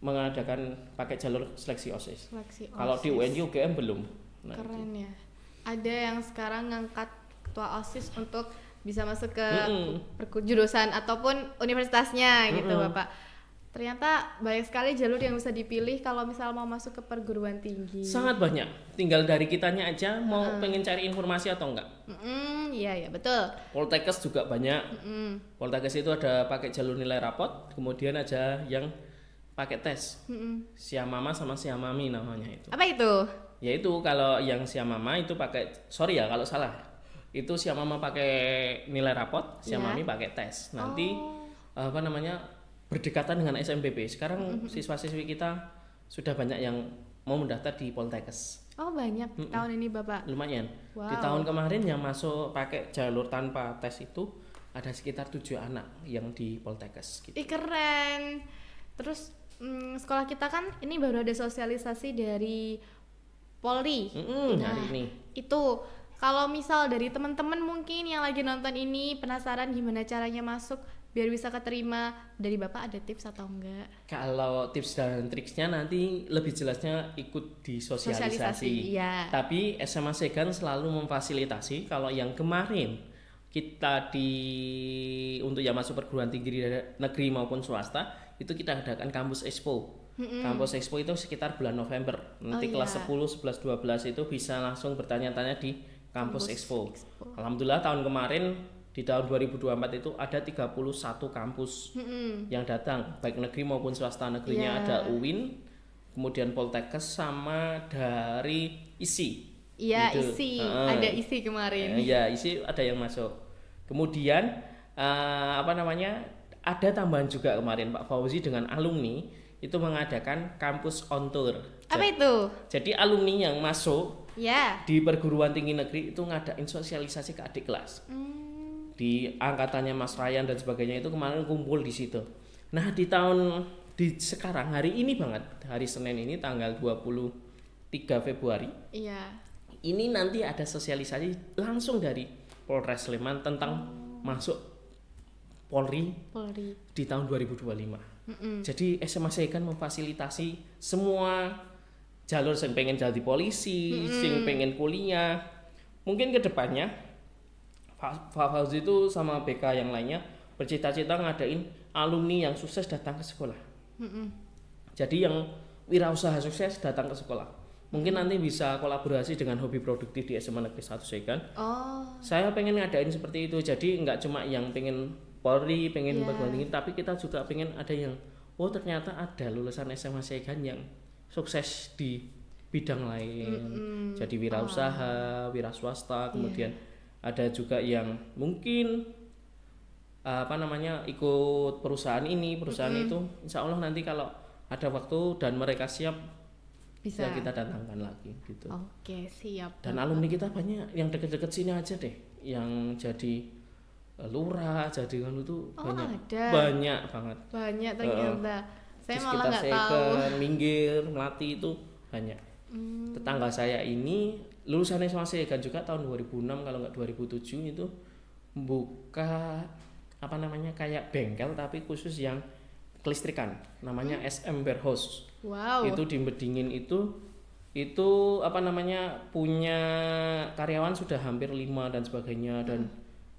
mengadakan pakai jalur seleksi OSIS. Seleksi Kalau di OSIS. UNY UGM belum. Nah, Keren ya. Ada yang sekarang ngangkat ketua OSIS untuk bisa masuk ke jurusan ataupun universitasnya gitu, Bapak. Ternyata banyak sekali jalur yang bisa dipilih kalau misal mau masuk ke perguruan tinggi. sangat banyak. Tinggal dari kitanya aja mau pengen cari informasi atau enggak. Iya betul. Poltekkes juga banyak. Poltekkes itu ada pakai jalur nilai rapot, kemudian ada yang pakai tes. Siamama sama Siamami namanya itu. Apa itu? Yaitu kalau yang Siamama itu pakai, sorry ya kalau salah, itu Siamama pakai nilai rapot, Siamami pakai tes. Nanti apa namanya berdekatan dengan SMPP. Sekarang siswa-siswi kita sudah banyak yang mau mendaftar di Poltekkes. Oh banyak tahun ini Bapak. Lumayan. Wow. Di tahun kemarin yang masuk pakai jalur tanpa tes itu ada sekitar 7 anak yang di Poltekkes. Gitu. Ih keren. Terus sekolah kita kan ini baru ada sosialisasi dari Polri. Hari ini. Itu kalau misal dari teman-teman mungkin yang lagi nonton ini penasaran gimana caranya masuk biar bisa keterima, dari Bapak ada tips atau enggak? Kalau tips dan triksnya nanti lebih jelasnya ikut di sosialisasi. Iya. Tapi SMA Segan selalu memfasilitasi. Kalau yang kemarin kita untuk yang masuk perguruan tinggi negeri maupun swasta itu kita adakan kampus expo. Kampus expo itu sekitar bulan November. Nanti kelas 10, 11, 12 itu bisa langsung bertanya-tanya di kampus expo. Alhamdulillah tahun kemarin di tahun 2024 itu ada 31 kampus yang datang, baik negeri maupun swasta. Negerinya ada UIN, kemudian Poltekkes sama dari ISI. Iya, Gitu. isi. Ada isi kemarin. Iya, ISI ada yang masuk. Kemudian ada tambahan juga kemarin Pak Fauzi dengan alumni itu mengadakan kampus on tour. Apa itu? Jadi alumni yang masuk Ya. di perguruan tinggi negeri itu ngadain sosialisasi ke adik kelas. Di angkatannya Mas Ryan dan sebagainya itu kemarin kumpul di situ. Nah, sekarang hari ini banget, hari Senin ini tanggal 23 Februari. Iya. Ini nanti ada sosialisasi langsung dari Polres Sleman tentang masuk Polri di tahun 2025. Jadi SMA Segan memfasilitasi semua jalur yang pengen jadi polisi, yang pengen kuliah. Mungkin ke depannya Pak Fauzi itu sama BK yang lainnya bercita-cita ngadain alumni yang sukses datang ke sekolah. Jadi yang wirausaha sukses datang ke sekolah. Mungkin nanti bisa kolaborasi dengan hobi produktif di SMA Negeri 1 Segan. Saya pengen ngadain seperti itu. Jadi nggak cuma yang pengen Polri, pengen perguruan tinggi, tapi kita juga pengen ada yang ternyata ada lulusan SMA Segan yang sukses di bidang lain. Jadi wirausaha, wiraswasta, kemudian ada juga yang mungkin ikut perusahaan itu, insya Allah nanti kalau ada waktu dan mereka siap bisa ya kita datangkan lagi gitu. Oke, siap. Dan alumni kita banyak yang deket-deket sini aja deh, yang jadi lurah, jadi kan itu banyak banget. Banyak ternyata. Saya malah Sekitar nggak tahu. Minggir, Melati itu banyak. Tetangga saya ini lulusan SMA Segan juga tahun 2006 kalau nggak 2007 itu buka kayak bengkel tapi khusus yang kelistrikan, namanya SM Warehouse. Wow. Itu di Bedingin itu punya karyawan sudah hampir 5 dan sebagainya, dan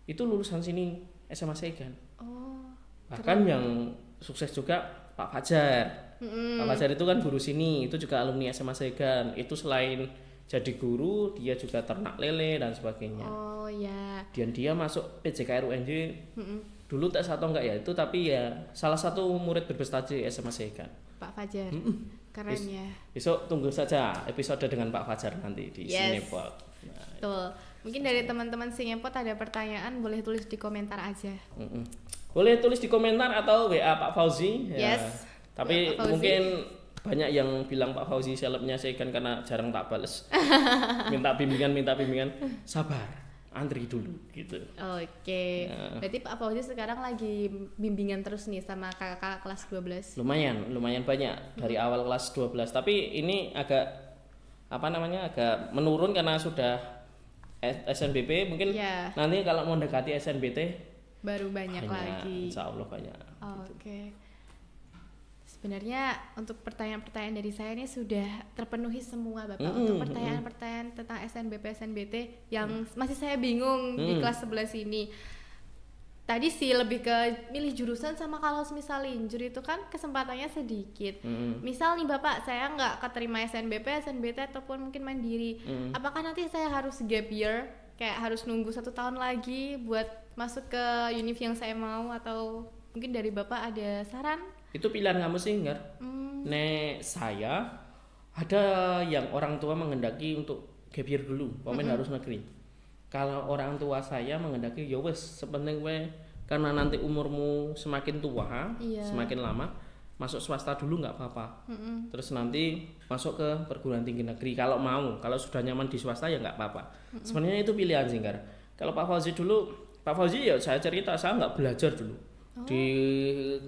itu lulusan sini SMA Segan. Bahkan yang sukses juga Pak Fajar. Pak Fajar itu kan guru sini, itu juga alumni SMA Segan. Itu selain jadi guru, dia juga ternak lele dan sebagainya. Oh ya. Dan dia masuk PJKR UNJ. Dulu tes atau enggak ya itu, tapi ya salah satu murid berprestasi SMA Segan. Pak Fajar. Keren ya. Besok tunggu saja episode dengan Pak Fajar nanti di Sinepot. Nah, Betul. Mungkin dari teman-teman Singepot ada pertanyaan, boleh tulis di komentar aja. boleh tulis di komentar atau WA Pak Fauzi. Ya. Yes. Tapi WA Pak Fauzi. mungkin banyak yang bilang Pak Fauzi selebnya Segan karena jarang tak bales. minta bimbingan. Sabar. Antri dulu gitu. Oke. Berarti Pak Fauzi sekarang lagi bimbingan terus nih sama kakak kelas 12. Lumayan banyak dari awal kelas 12. Tapi ini agak agak menurun karena sudah SNBP. Mungkin nanti kalau mau mendekati SNBT baru banyak lagi. Insya Allah banyak. Oke. Sebenarnya untuk pertanyaan-pertanyaan dari saya ini sudah terpenuhi semua Bapak. Untuk pertanyaan-pertanyaan tentang SNBT yang masih saya bingung di kelas 11 ini. Tadi sih lebih ke milih jurusan sama kalau misal linjur itu kan kesempatannya sedikit. Misal nih Bapak, saya nggak keterima SNBT ataupun mungkin mandiri. Apakah nanti saya harus gap year? Kayak harus nunggu 1 tahun lagi buat masuk ke univ yang saya mau, atau mungkin dari Bapak ada saran? Itu pilihan kamu sih, Nggar. Nek saya ada yang orang tua menghendaki untuk gap year dulu, harus negeri. Kalau orang tua saya menghendaki ya wes sepenting we, karena nanti umurmu semakin tua, semakin lama, masuk swasta dulu nggak apa-apa. Terus nanti masuk ke perguruan tinggi negeri kalau mau. Kalau sudah nyaman di swasta ya nggak apa-apa. Sebenarnya itu pilihan sih, Nggar. Kalau Pak Fauzi dulu, Pak Fauzi ya saya cerita, saya nggak belajar dulu. Di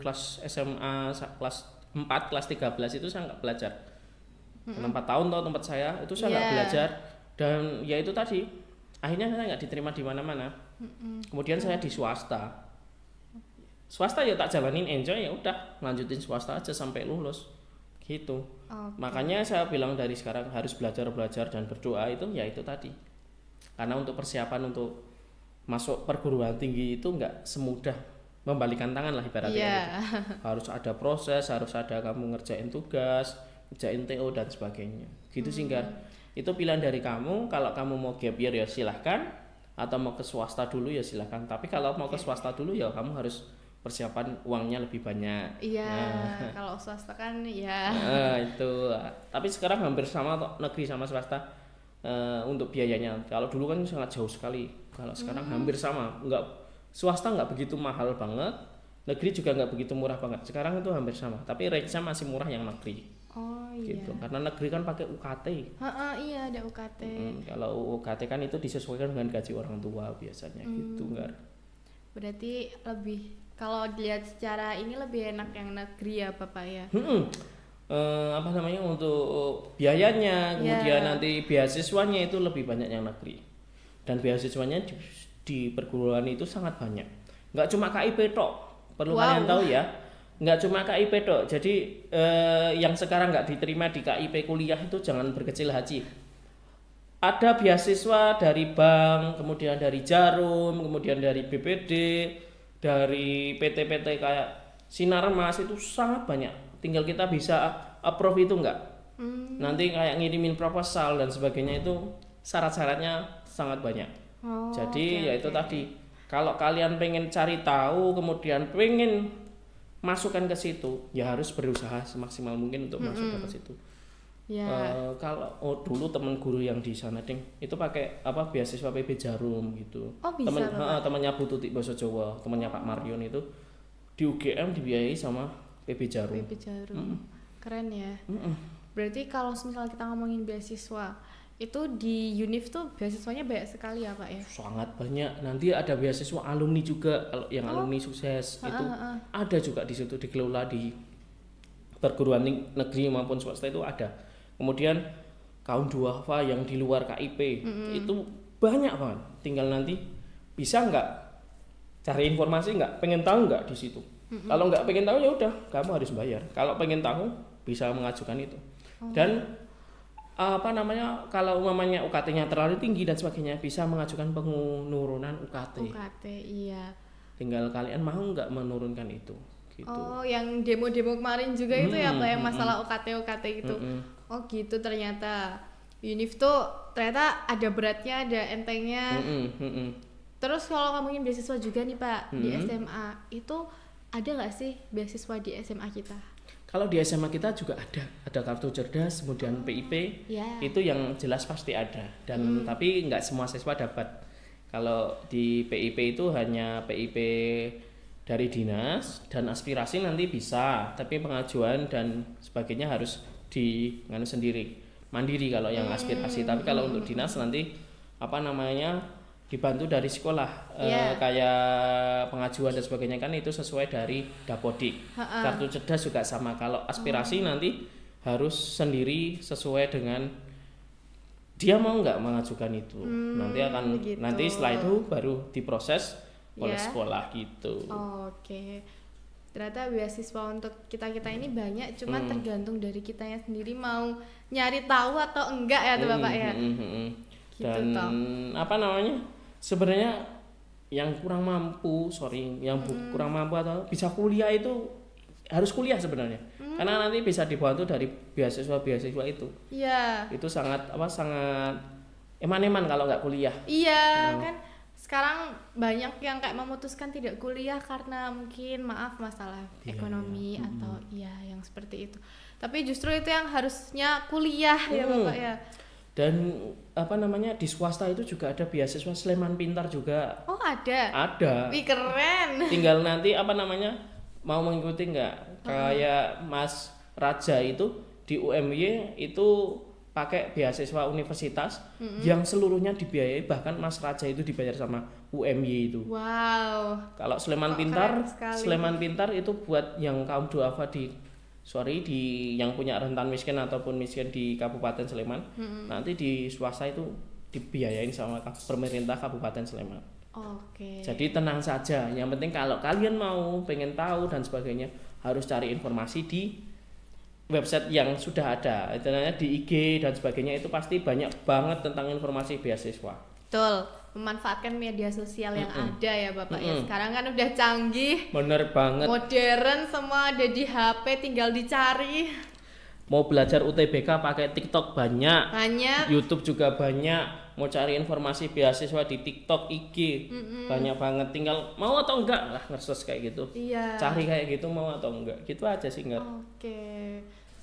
kelas SMA kelas 4, kelas 13 itu saya nggak belajar. 4 tahun toh tempat saya itu saya nggak belajar, dan ya itu tadi akhirnya saya nggak diterima di mana-mana. Kemudian saya di swasta ya tak jalanin enjoy, ya udah lanjutin swasta aja sampai lulus gitu. Makanya saya bilang dari sekarang harus belajar dan berdoa, itu ya itu tadi, karena untuk persiapan untuk masuk perguruan tinggi itu nggak semudah membalikan tangan lah ibaratnya. Harus ada proses, harus ada kamu ngerjain tugas, ngerjain TO dan sebagainya gitu sih, Nggar. Itu pilihan dari kamu. Kalau kamu mau gap year ya silahkan, atau mau ke swasta dulu ya silahkan. Tapi kalau mau ke swasta dulu ya kamu harus persiapan uangnya lebih banyak. Kalau swasta kan ya itu. Tapi sekarang hampir sama negeri sama swasta untuk biayanya. Kalau dulu kan sangat jauh sekali, kalau sekarang hampir sama. Swasta nggak begitu mahal banget, negeri juga nggak begitu murah banget. Sekarang itu hampir sama, tapi range-nya masih murah yang negeri. Gitu. Karena negeri kan pakai UKT. Iya, ada UKT. Kalau UKT kan itu disesuaikan dengan gaji orang tua biasanya gitu, Nggar. Berarti lebih, kalau dilihat secara ini lebih enak yang negeri ya Bapak ya. Untuk biayanya, kemudian nanti beasiswanya itu lebih banyak yang negeri. Dan beasiswanya di perguruan itu sangat banyak, nggak cuma KIP tok, perlu kalian tahu ya, nggak cuma KIP tok. Jadi yang sekarang nggak diterima di KIP kuliah itu jangan berkecil hati. Ada beasiswa dari bank, kemudian dari Jarum, kemudian dari BPD, dari PT-PT kayak Sinarmas, itu sangat banyak. Tinggal kita bisa approve itu enggak. Nanti kayak ngirimin proposal dan sebagainya, itu syarat-syaratnya sangat banyak. Jadi ya itu tadi, kalau kalian pengen cari tahu kemudian pengen masukkan ke situ, ya harus berusaha semaksimal mungkin untuk masuk ke situ. Kalau dulu teman guru yang di sana itu pakai beasiswa PB Jarum gitu. Temannya Bu Tutik Basa Jawa, temannya Pak Marion itu di UGM dibiayai sama PB Jarum. Keren ya. Berarti kalau misalnya kita ngomongin beasiswa, itu di univ tuh beasiswanya banyak sekali ya Pak ya? Sangat banyak. Nanti ada beasiswa alumni juga. Kalau yang alumni sukses itu ada juga di situ, dikelola di perguruan negeri maupun swasta itu ada. Kemudian kaum duafa yang di luar KIP itu banyak banget. Tinggal nanti bisa nggak cari informasi, nggak pengen tahu nggak di situ. Kalau nggak pengen tahu ya udah kamu harus bayar. Kalau pengen tahu bisa mengajukan itu. Dan kalau umpamanya UKT-nya terlalu tinggi dan sebagainya, bisa mengajukan penurunan UKT. Iya. Tinggal kalian mau nggak menurunkan itu. gitu. Oh, yang demo-demo kemarin juga itu ya Pak, yang masalah UKT itu. Oh gitu ternyata. Univ tuh ternyata ada beratnya, ada entengnya. Terus kalau ngomongin beasiswa juga nih Pak, di SMA itu ada nggak sih beasiswa di SMA kita? Kalau di SMA kita juga ada kartu cerdas, kemudian PIP, itu yang jelas pasti ada. Dan tapi nggak semua siswa dapat. Kalau di PIP itu hanya PIP dari dinas dan aspirasi nanti bisa, tapi pengajuan dan sebagainya harus nganu sendiri, mandiri kalau yang aspirasi. Tapi kalau untuk dinas nanti dibantu dari sekolah, kayak pengajuan dan sebagainya kan itu sesuai dari Dapodik. Kartu cerdas juga sama. Kalau aspirasi nanti harus sendiri sesuai dengan dia mau nggak mengajukan itu. Nanti setelah itu baru diproses oleh sekolah gitu. Oke. Ternyata beasiswa untuk kita ini banyak, cuma tergantung dari kitanya sendiri mau nyari tahu atau enggak ya tuh Bapak ya. Gitu. Dan sebenarnya yang kurang mampu, kurang mampu atau bisa kuliah itu harus kuliah sebenarnya. Karena nanti bisa dibantu dari beasiswa itu. Iya. Itu sangat eman-eman kalau nggak kuliah. Iya, kan sekarang banyak yang kayak memutuskan tidak kuliah karena mungkin masalah ekonomi atau yang seperti itu. Tapi justru itu yang harusnya kuliah ya Bapak ya. Dan di swasta itu juga ada beasiswa Sleman Pintar juga. Oh, ada. Ada. Wih, keren. Tinggal nanti mau mengikuti nggak? Kayak Mas Raja itu di UMY itu pakai beasiswa universitas yang seluruhnya dibiayai, bahkan Mas Raja itu dibayar sama UMY itu. Wow. Kalau Sleman Pintar itu buat yang kaum duafa yang punya rentan miskin ataupun miskin di Kabupaten Sleman. Nanti di swasta itu dibiayain sama pemerintah Kabupaten Sleman. Oke. Jadi tenang saja. Yang penting kalau kalian pengen tahu dan sebagainya, harus cari informasi di website yang sudah ada. Istilahnya di IG dan sebagainya itu pasti banyak banget tentang informasi beasiswa. Betul. Memanfaatkan media sosial yang ada ya Bapak ya. Sekarang kan udah canggih. Bener banget. Modern, semua ada di HP, tinggal dicari. Mau belajar UTBK pakai TikTok banyak. YouTube juga banyak. Mau cari informasi beasiswa di TikTok, IG banyak banget. Tinggal mau atau enggak lah ngesos kayak gitu. Iya. Cari kayak gitu mau atau enggak. Gitu aja sih enggak. Oke.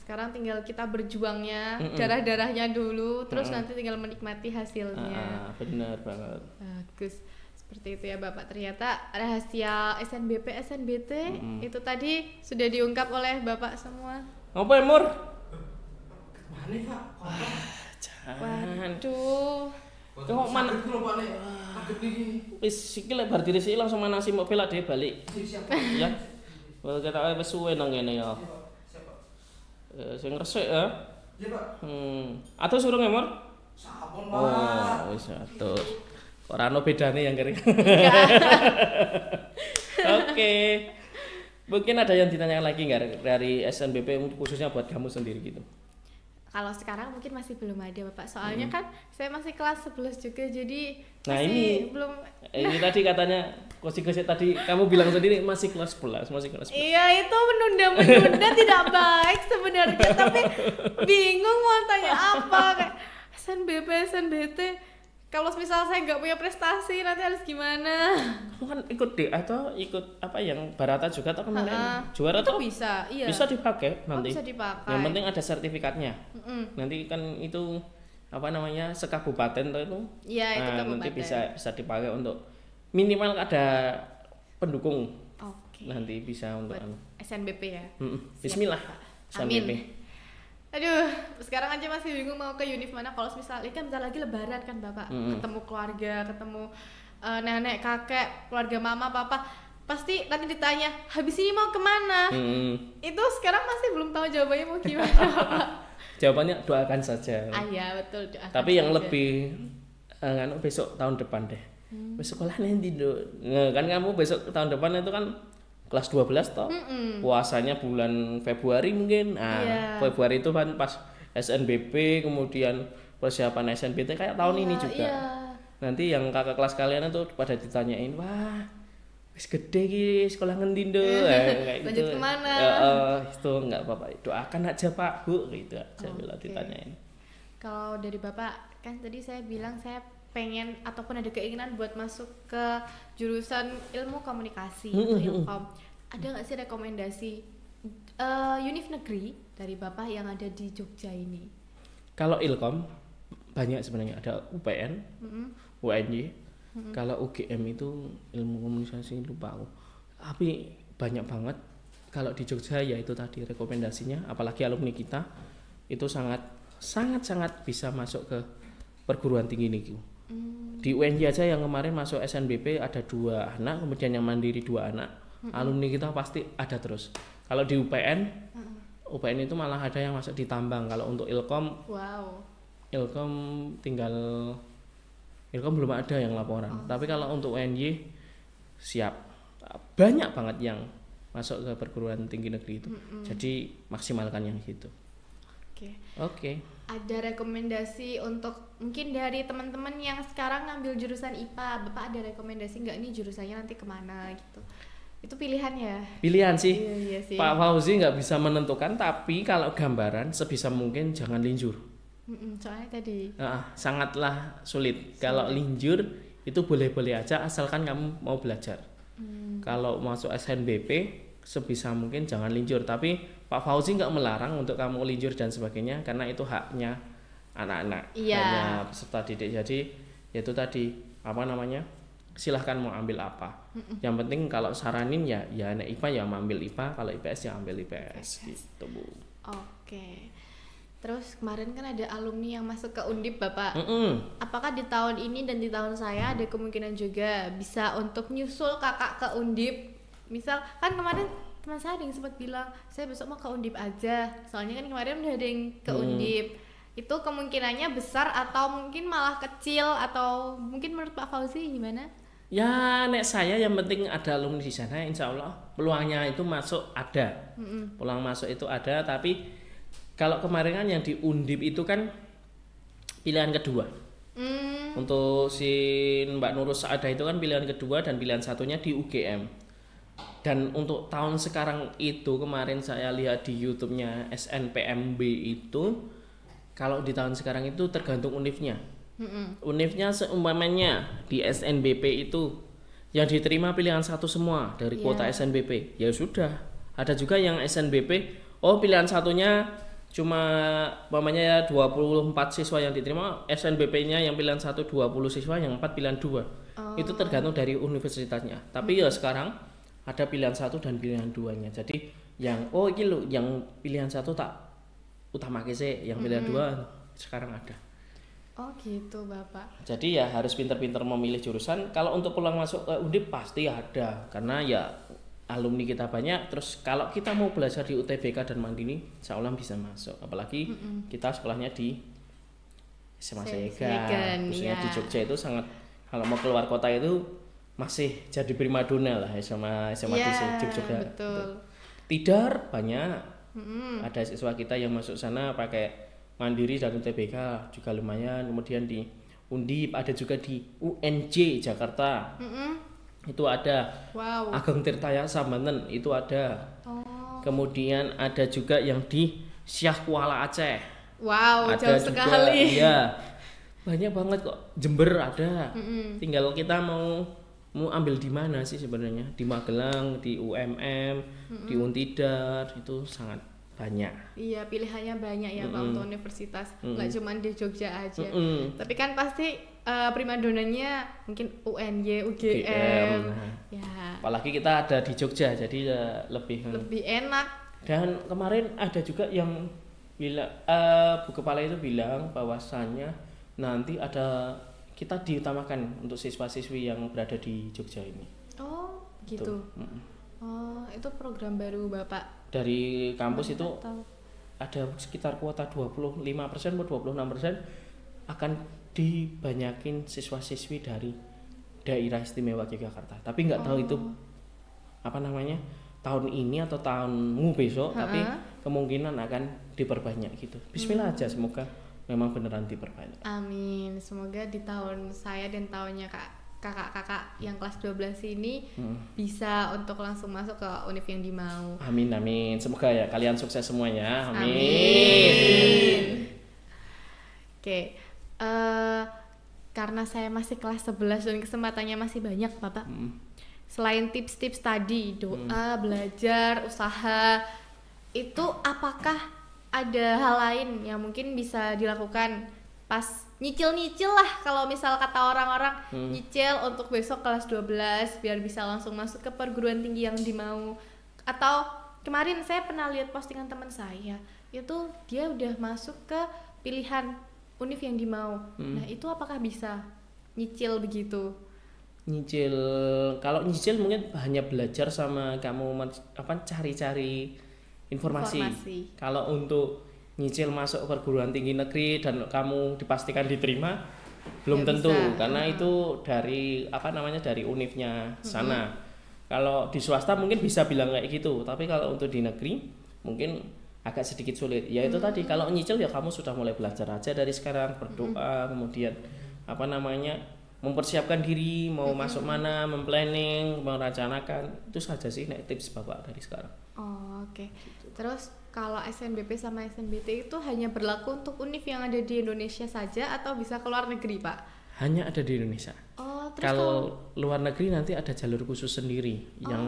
Sekarang tinggal kita berjuangnya, darah-darahnya dulu, terus nanti tinggal menikmati hasilnya. Benar banget. Bagus. Seperti itu ya Bapak. Ternyata rahasia SNBP, SNBT itu tadi sudah diungkap oleh Bapak semua. Apa Mur? Mana Pak? Waduh. Kok mana? Wis iki lek bar diresiki langsung manasi mobil ade balik. Ya. Wah kita wis suwe nang ngene ya. Sing resik ya. Iya, Pak. Atus urung ya, Mur? Sampun, Pak. Oh, wis atus. Ora ono bedane yang kering. Oke. Mungkin ada yang ditanyakan lagi nggak dari SNBP khususnya buat kamu sendiri gitu? Kalau sekarang mungkin masih belum ada Bapak. Soalnya kan saya masih kelas 11 juga, jadi nah, masih ini belum. Ini tadi katanya Kosi-kosi tadi kamu bilang sendiri masih kelas 11, masih kelas 11. Iya, itu menunda tidak baik sebenarnya, tapi bingung mau tanya apa kayak SNBP, SNBT. Kalau misal saya nggak punya prestasi nanti harus gimana? Kan ikut atau ikut apa yang Barata juga atau kemarin juara itu tuh bisa, iya. Bisa dipakai nanti. Bisa dipakai. Yang penting ada sertifikatnya. Nanti kan itu apa namanya sekabupaten tuh itu. Iya, itu kabupaten. Nanti bisa dipakai untuk minimal ada pendukung. Oke. Nanti bisa untuk SNBP ya. Bismillah. Amin. Aduh, sekarang aja masih bingung mau ke univ mana. Kalau misalnya kan bentar lagi lebaran kan Bapak, ketemu keluarga, ketemu nenek, kakek, keluarga mama, papa, pasti nanti ditanya, habis ini mau kemana? Itu sekarang masih belum tahu jawabannya mau gimana Bapak. Jawabannya doakan saja. Iya betul, doakan. Tapi yang lebih besok tahun depan deh. Besok sekolah nanti kan kamu besok tahun depan itu kan kelas 12 toh. Puasanya bulan Februari mungkin. Februari itu kan pas SNBP, kemudian persiapan SNBT kayak tahun ini juga. Nanti yang kakak kelas kalian itu pada ditanyain, "Wah, wis gede ki sekolah ngendi ndo kayak Lanjut gitu. kemana? Itu enggak apa-apa. Doakan aja Pak Bu gitu aja bila Oke. ditanyain. Kalau dari Bapak kan tadi saya bilang saya pengen ataupun ada keinginan buat masuk ke jurusan ilmu komunikasi atau ilkom. Ada nggak sih rekomendasi univ negeri dari Bapak yang ada di Jogja ini? Kalau Ilkom banyak sebenarnya, ada UPN, UNY. Kalau UGM itu ilmu komunikasi lupa aku. Tapi banyak banget. Kalau di Jogja ya itu tadi rekomendasinya, apalagi alumni kita itu sangat bisa masuk ke perguruan tinggi niku. Di UNY aja yang kemarin masuk SNBP ada 2 anak, kemudian yang mandiri 2 anak. Alumni kita pasti ada terus. Kalau di UPN itu malah ada yang masuk di tambang. Kalau untuk Ilkom, Wow. Ilkom belum ada yang laporan. Tapi kalau untuk UNY siap. Banyak banget yang masuk ke perguruan tinggi negeri itu. Jadi maksimalkan yang gitu. Oke. Ada rekomendasi untuk mungkin dari teman-teman yang sekarang ngambil jurusan IPA, Bapak ada rekomendasi nggak nih jurusannya nanti kemana gitu? Itu pilihan ya? Pilihan sih. Iya sih. Pak Fauzi nggak bisa menentukan, tapi kalau gambaran sebisa mungkin jangan linjur. Soalnya tadi. Sangatlah sulit. Kalau linjur itu boleh-boleh aja asalkan kamu mau belajar. Kalau masuk SNBP sebisa mungkin jangan linjur, tapi Pak Fauzi nggak melarang untuk kamu linjur dan sebagainya karena itu haknya anak-anak, haknya peserta didik. Jadi itu tadi silahkan mau ambil apa. Yang penting kalau saranin ya anak IPA ya ambil IPA, kalau IPS ya ambil IPS gitu Bu. Oke. Terus kemarin kan ada alumni yang masuk ke Undip Bapak. Apakah di tahun ini dan di tahun saya ada kemungkinan juga bisa untuk nyusul kakak ke Undip? Misal kan kemarin teman saya ada yang sempat bilang saya besok mau ke Undip aja. Soalnya kan kemarin udah ada yang ke Undip. Itu kemungkinannya besar atau mungkin malah kecil atau mungkin menurut Pak Fauzi gimana? Ya nek saya yang penting ada alumni di sana, insya Allah peluangnya itu masuk ada. Peluang masuk itu ada, tapi kalau kemarin kan yang di Undip itu kan pilihan kedua. Untuk si Mbak Nurus Saadah itu kan pilihan kedua dan pilihan satunya di UGM. Dan untuk tahun sekarang itu kemarin saya lihat di YouTube-nya SNPMB itu, kalau di tahun sekarang itu tergantung univnya. Univnya seumpamanya di SNBP itu yang diterima pilihan satu semua dari kuota SNBP, ya sudah. Ada juga yang SNBP, pilihan satunya cuma umpamanya 24 siswa yang diterima, SNBP-nya yang pilihan 1 20 siswa, yang 4 pilihan 2. Itu tergantung dari universitasnya. Tapi ya sekarang ada pilihan 1 dan pilihan 2-nya. Jadi yang iki lho, yang pilihan 1 tak utamake sih, yang pilihan 2 sekarang ada. Oh gitu Bapak. Jadi ya harus pintar-pintar memilih jurusan. Kalau untuk peluang masuk ke Undip pasti ada, karena ya alumni kita banyak. Terus kalau kita mau belajar di UTBK dan Mandiri, insya Allah bisa masuk. Apalagi kita sekolahnya di SMA Segan, khususnya di Jogja itu sangat, kalau mau keluar kota itu masih jadi primadona lah sama di Jogja. Betul. Tidar banyak. Ada siswa kita yang masuk sana pakai Mandiri dan UTBK juga lumayan. Kemudian di Undip ada juga di UNJ Jakarta. Itu ada. Wow. Ageng Tirtaya Sambanten itu ada. Kemudian ada juga yang di Syah Kuala Aceh. Wow, ada jauh juga, sekali. iya. Banyak banget kok. Jember ada. Tinggal kita mau ambil di mana sih sebenarnya? Di Magelang, di UMM, di Untidar, itu sangat banyak. Iya, pilihannya banyak ya Pak untuk universitas. Nggak cuma di Jogja aja. Tapi kan pasti primadonanya mungkin UNY, UGM. Ya. Apalagi kita ada di Jogja, jadi ya lebih enak. Dan kemarin ada juga yang bilang, Bu Kepala itu bilang bahwasannya nanti ada, kita diutamakan untuk siswa-siswi yang berada di Jogja ini. Oh, gitu. Oh, itu program baru Bapak. Dari kampus itu ada sekitar kuota 25% atau 26% akan dibanyakin siswa-siswi dari daerah istimewa Yogyakarta. Tapi nggak tahu itu tahun ini atau tahunmu besok, tapi kemungkinan akan diperbanyak gitu. Bismillah aja, semoga memang beneran diperbanyak. Amin. Semoga di tahun saya dan tahunnya Kak kakak-kakak yang kelas 12 ini bisa untuk langsung masuk ke univ yang dimau. Amin amin. Semoga ya kalian sukses semuanya. Amin. Amin. Oke. Karena saya masih kelas 11 dan kesempatannya masih banyak, Bapak. Selain tips-tips tadi, doa, belajar, usaha, itu apakah ada hal lain yang mungkin bisa dilakukan pas nyicil-nyicil lah, kalau misal kata orang-orang nyicil untuk besok kelas 12 biar bisa langsung masuk ke perguruan tinggi yang dimau. Atau kemarin saya pernah lihat postingan teman saya, itu dia udah masuk ke pilihan univ yang dimau. Nah, itu apakah bisa nyicil begitu? Nyicil, kalau nyicil mungkin hanya belajar sama kamu cari-cari informasi. Kalau untuk nyicil masuk perguruan tinggi negeri dan kamu dipastikan diterima, belum tentu bisa. Karena itu dari dari univnya sana. Kalau di swasta mungkin bisa bilang kayak gitu, tapi kalau untuk di negeri mungkin agak sedikit sulit. Ya itu tadi, kalau nyicil ya kamu sudah mulai belajar aja dari sekarang, berdoa, kemudian mempersiapkan diri mau masuk mana, memplanning, merencanakan. Itu saja sih tips Bapak dari sekarang. Oh, oke. Terus kalau SNBP sama SNBT itu hanya berlaku untuk univ yang ada di Indonesia saja atau bisa ke luar negeri, Pak? Hanya ada di Indonesia. Oh, terus kalau luar negeri nanti ada jalur khusus sendiri yang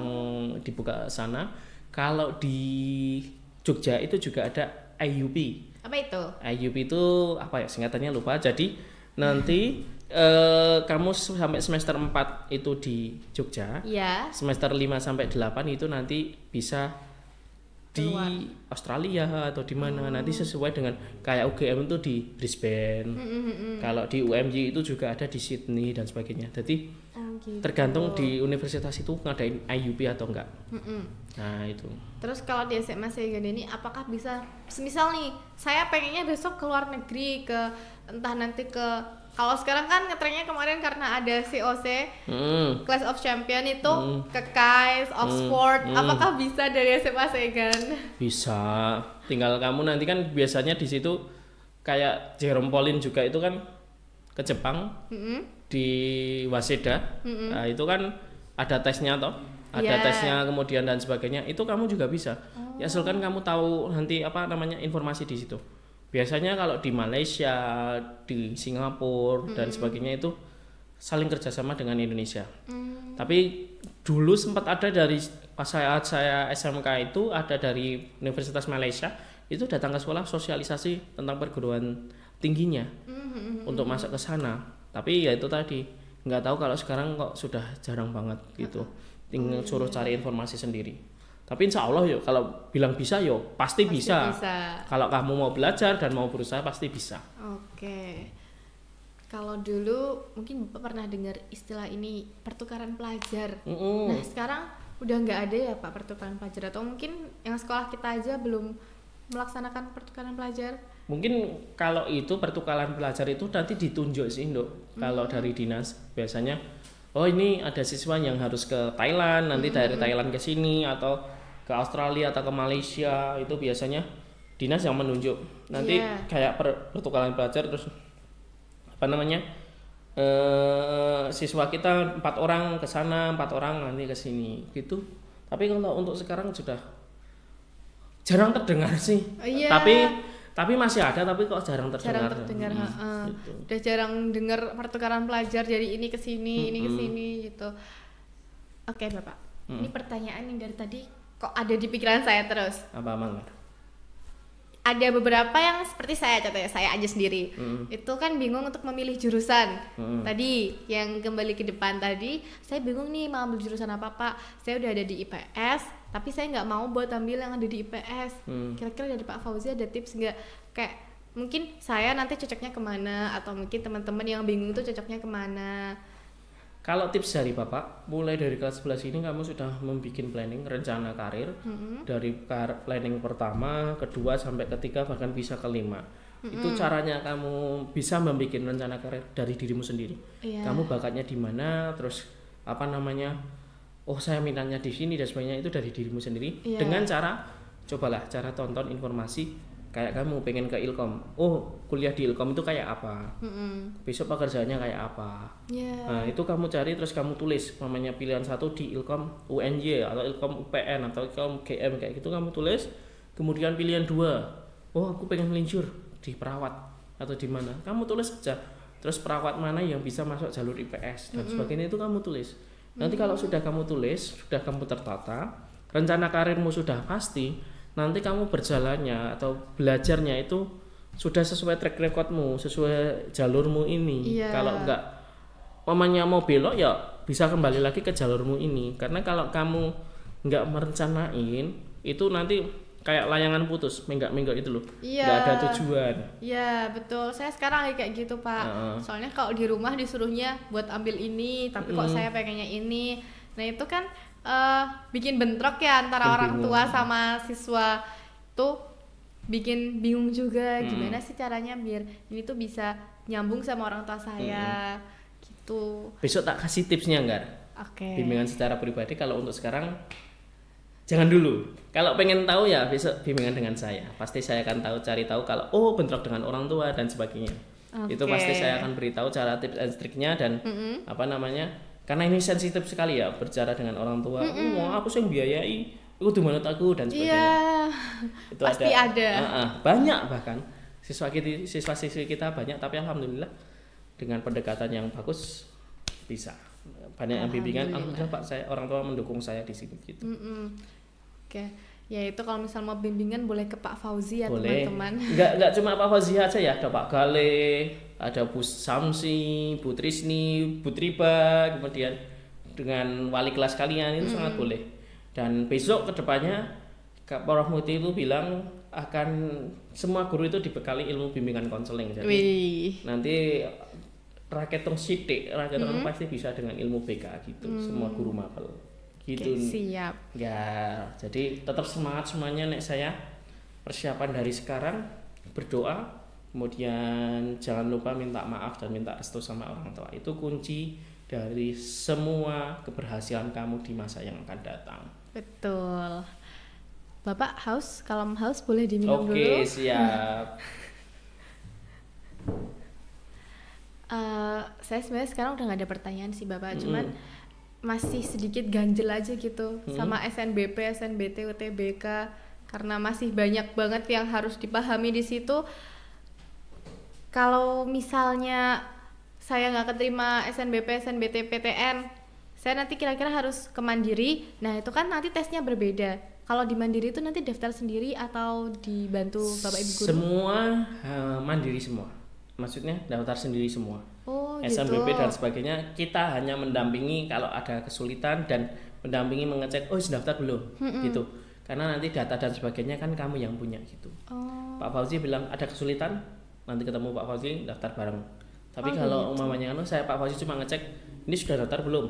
dibuka sana. Kalau di Jogja itu juga ada IUP. Apa itu? IUP itu singkatannya lupa. Jadi nanti kamu sampai semester 4 itu di Jogja. Iya. Semester 5 sampai 8 itu nanti bisa di Australia atau di mana. Nanti sesuai dengan kayak UGM itu di Brisbane. Kalau di UMY itu juga ada di Sydney dan sebagainya. Jadi gitu. Tergantung di universitas itu ngadain IUP atau enggak. Nah itu. Terus kalau di SMA Segan ini apakah bisa, semisal nih saya pengennya besok ke luar negeri, ke entah nanti ke, kalau sekarang kan ngetrennya kemarin karena ada COC, Clash of Champion itu ke KAIS, Oxford, apakah bisa dari SMA Segan? Bisa, tinggal kamu nanti kan biasanya di situ kayak Jerome Pauline juga itu kan ke Jepang, di Waseda, nah, itu kan ada tesnya toh, ada tesnya kemudian dan sebagainya, itu kamu juga bisa. Ya asalkan kamu tahu nanti informasi di situ. Biasanya kalau di Malaysia, di Singapura dan sebagainya itu saling kerjasama dengan Indonesia. Tapi dulu sempat ada dari pas saya SMK itu ada dari Universitas Malaysia itu datang ke sekolah sosialisasi tentang perguruan tingginya untuk masuk ke sana. Tapi ya itu tadi nggak tahu kalau sekarang kok sudah jarang banget gitu. Tinggal suruh cari informasi sendiri. Tapi insya Allah yuk kalau bilang bisa yuk pasti bisa. Kalau kamu mau belajar dan mau berusaha pasti bisa. Oke. Kalau dulu mungkin Bapak pernah dengar istilah ini pertukaran pelajar. Nah sekarang udah nggak ada ya Pak pertukaran pelajar, atau mungkin yang sekolah kita aja belum melaksanakan pertukaran pelajar? Mungkin kalau itu pertukaran pelajar itu nanti ditunjuk sih Nduk. Kalau dari dinas biasanya ini ada siswa yang harus ke Thailand, nanti dari Thailand ke sini atau ke Australia atau ke Malaysia, itu biasanya dinas yang menunjuk. Nanti kayak pertukaran pelajar terus siswa kita 4 orang ke sana, 4 orang nanti ke sini gitu. Tapi kalau untuk sekarang sudah jarang terdengar sih. Tapi masih ada, tapi kok jarang terdengar. Gitu. Udah jarang dengar pertukaran pelajar jadi ini ke sini, ini ke sini gitu. Oke, Bapak. Ini pertanyaan yang dari tadi kok ada di pikiran saya terus. Apa Mangga? Ada beberapa yang seperti saya aja sendiri. Itu kan bingung untuk memilih jurusan. Tadi yang kembali ke depan tadi, saya bingung nih mau ambil jurusan apa Pak. Saya udah ada di IPS, tapi saya nggak mau buat ambil yang ada di IPS. Kira-kira dari Pak Fauzi ada tips nggak? Kayak mungkin saya nanti cocoknya kemana, atau mungkin teman-teman yang bingung itu cocoknya kemana? Kalau tips dari Bapak, mulai dari kelas 11 ini kamu sudah membuat planning rencana karir dari planning pertama, kedua sampai ketiga bahkan bisa kelima. Itu caranya kamu bisa membuat rencana karir dari dirimu sendiri. Kamu bakatnya di mana, terus saya mintanya di sini dan sebagainya, itu dari dirimu sendiri. Dengan cara tonton informasi kayak kamu pengen ke Ilkom, oh kuliah di Ilkom itu kayak apa, besok pekerjaannya kayak apa. Nah itu kamu cari terus kamu tulis namanya pilihan 1 di Ilkom UNY atau Ilkom UPN atau Ilkom GM kayak gitu kamu tulis. Kemudian pilihan 2, oh aku pengen meluncur di perawat atau di mana, kamu tulis aja. Terus perawat mana yang bisa masuk jalur IPS dan sebagainya itu kamu tulis. Nanti kalau sudah kamu tulis, sudah kamu tertata, rencana karirmu sudah pasti, nanti kamu berjalannya atau belajarnya itu sudah sesuai track recordmu, sesuai jalurmu ini. Kalau enggak, mamanya mau belok ya bisa kembali lagi ke jalurmu ini. Karena kalau kamu enggak merencanain, itu nanti kayak layangan putus, menggak-menggak itu loh, nggak ada tujuan. Iya betul, saya sekarang kayak gitu Pak. Soalnya kalau di rumah disuruhnya buat ambil ini, tapi kok saya pengennya ini. Nah itu kan bikin bentrok ya antara orang tua sama siswa, tuh bikin bingung juga. Gimana sih caranya biar ini tuh bisa nyambung sama orang tua saya, gitu. Besok tak kasih tipsnya Nggar. Bimbingan secara pribadi. Kalau untuk sekarang jangan dulu. Kalau pengen tahu ya besok bimbingan dengan saya. Pasti saya akan cari tahu kalau bentrok dengan orang tua dan sebagainya. Itu pasti saya akan beritahu cara tips and triknya dan apa namanya. Karena ini sensitif sekali ya berbicara dengan orang tua. Aku sih yang biayai. Itu di menurut aku dan sebagainya. Itu pasti ada. Banyak bahkan siswa-siswi kita banyak, tapi alhamdulillah dengan pendekatan yang bagus bisa. Banyak yang bimbingan, alhamdulillah Pak, saya orang tua mendukung saya di sini gitu. Oke, ya itu kalau misal mau bimbingan boleh ke Pak Fauzi ya teman-teman. Enggak cuma Pak Fauzi aja ya, ada Pak Gale, ada Bu Samsi, Bu Trisni, Bu Triba, kemudian dengan wali kelas kalian itu sangat boleh. Dan besok kedepannya Kak Prof Muti itu bilang akan semua guru itu dibekali ilmu bimbingan konseling. Jadi nanti rakyat tong sidik, rakyat tong pasti bisa dengan ilmu BK gitu, semua guru mapel. Gitu. Siap. Ya, jadi tetap semangat semuanya nek saya. Persiapan dari sekarang, berdoa, kemudian jangan lupa minta maaf dan minta restu sama orang tua. Itu kunci dari semua keberhasilan kamu di masa yang akan datang. Betul. Bapak haus, kalau haus boleh diminum dulu. Oke, siap. Saya sebenarnya sekarang udah gak ada pertanyaan sih Bapak, cuman masih sedikit ganjel aja gitu sama SNBP, SNBT, UTBK, karena masih banyak banget yang harus dipahami di situ. Kalau misalnya saya nggak keterima SNBP, SNBT, PTN, saya nanti kira-kira harus ke Mandiri. Nah itu kan nanti tesnya berbeda. Kalau di Mandiri itu nanti daftar sendiri atau dibantu Bapak Ibu guru? Semua mandiri semua. Maksudnya daftar sendiri semua. SNBP dan sebagainya kita hanya mendampingi kalau ada kesulitan dan mendampingi mengecek daftar belum gitu. Karena nanti data dan sebagainya kan kamu yang punya gitu. Pak Fauzi bilang ada kesulitan, nanti ketemu Pak Fauzi daftar bareng. Tapi kalau umpamanya saya Pak Fauzi cuma ngecek ini sudah daftar belum,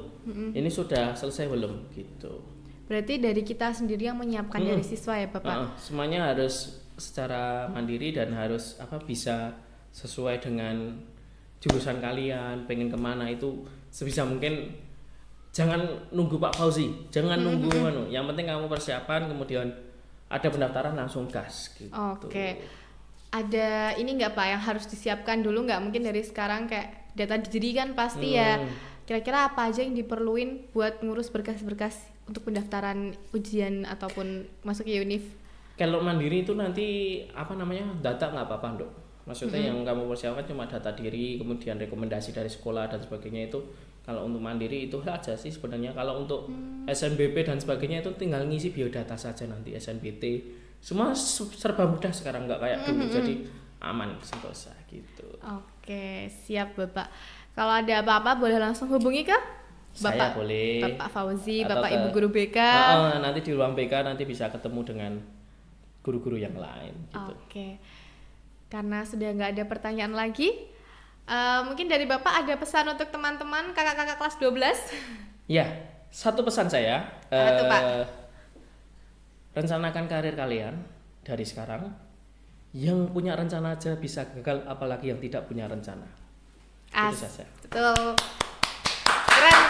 ini sudah selesai belum gitu. Berarti dari kita sendiri yang menyiapkan dari siswa ya Bapak? Semuanya harus secara mandiri dan harus bisa sesuai dengan jurusan kalian, pengen kemana itu sebisa mungkin. Jangan nunggu Pak Fauzi, jangan nunggu yang penting kamu persiapan, kemudian ada pendaftaran langsung gas gitu. Oke. Ada ini nggak Pak yang harus disiapkan dulu nggak? Mungkin dari sekarang kayak data diri kan pasti ya. Kira-kira apa aja yang diperluin buat ngurus berkas-berkas untuk pendaftaran ujian ataupun masuk ke UNIF? Kalau mandiri itu nanti data nggak apa-apa Dok. Maksudnya yang kamu persiapkan cuma data diri, kemudian rekomendasi dari sekolah dan sebagainya itu. Kalau untuk mandiri itu aja sih sebenarnya. Kalau untuk SNBP dan sebagainya itu tinggal ngisi biodata saja nanti, SNBT. Semua serba mudah sekarang, nggak kayak dulu. Jadi aman, sentosa gitu. Oke, siap Bapak. Kalau ada apa-apa boleh langsung hubungi ke Bapak. Saya boleh. Bapak Fauzi, Bapak Ibu Guru BK. Nanti di ruang BK nanti bisa ketemu dengan guru-guru yang lain gitu. Oke. Karena sudah nggak ada pertanyaan lagi, mungkin dari Bapak ada pesan untuk teman-teman kakak-kakak kelas 12? Ya, satu pesan saya. Apa tuh, Pak? Rencanakan karir kalian dari sekarang. Yang punya rencana aja bisa gagal, apalagi yang tidak punya rencana. Itu saja. Betul. Keren.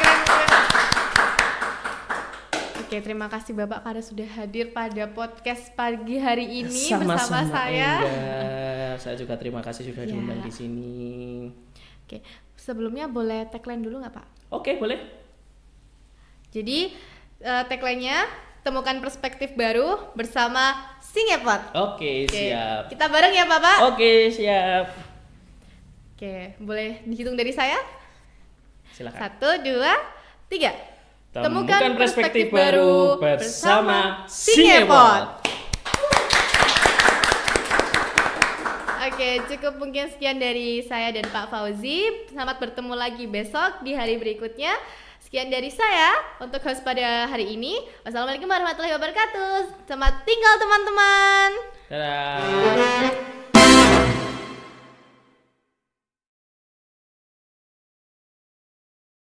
Oke, terima kasih Bapak karena sudah hadir pada podcast pagi hari ini bersama Sama-sama, saya. Enggar. Saya juga terima kasih sudah Ya. diundang di sini. Oke, sebelumnya boleh tagline dulu nggak Pak? Oke, boleh. Jadi tagline-nya temukan perspektif baru bersama Singepot. Oke, Oke, siap. kita bareng ya Bapak. Oke, siap. Oke, boleh dihitung dari saya? Silakan. 1, 2, 3. Temukan perspektif baru bersama Singepot. Singepot. Oke, cukup mungkin sekian dari saya dan Pak Fauzi. Selamat bertemu lagi besok di hari berikutnya. Sekian dari saya untuk host pada hari ini. Wassalamualaikum warahmatullahi wabarakatuh. Selamat tinggal teman-teman. Dadah.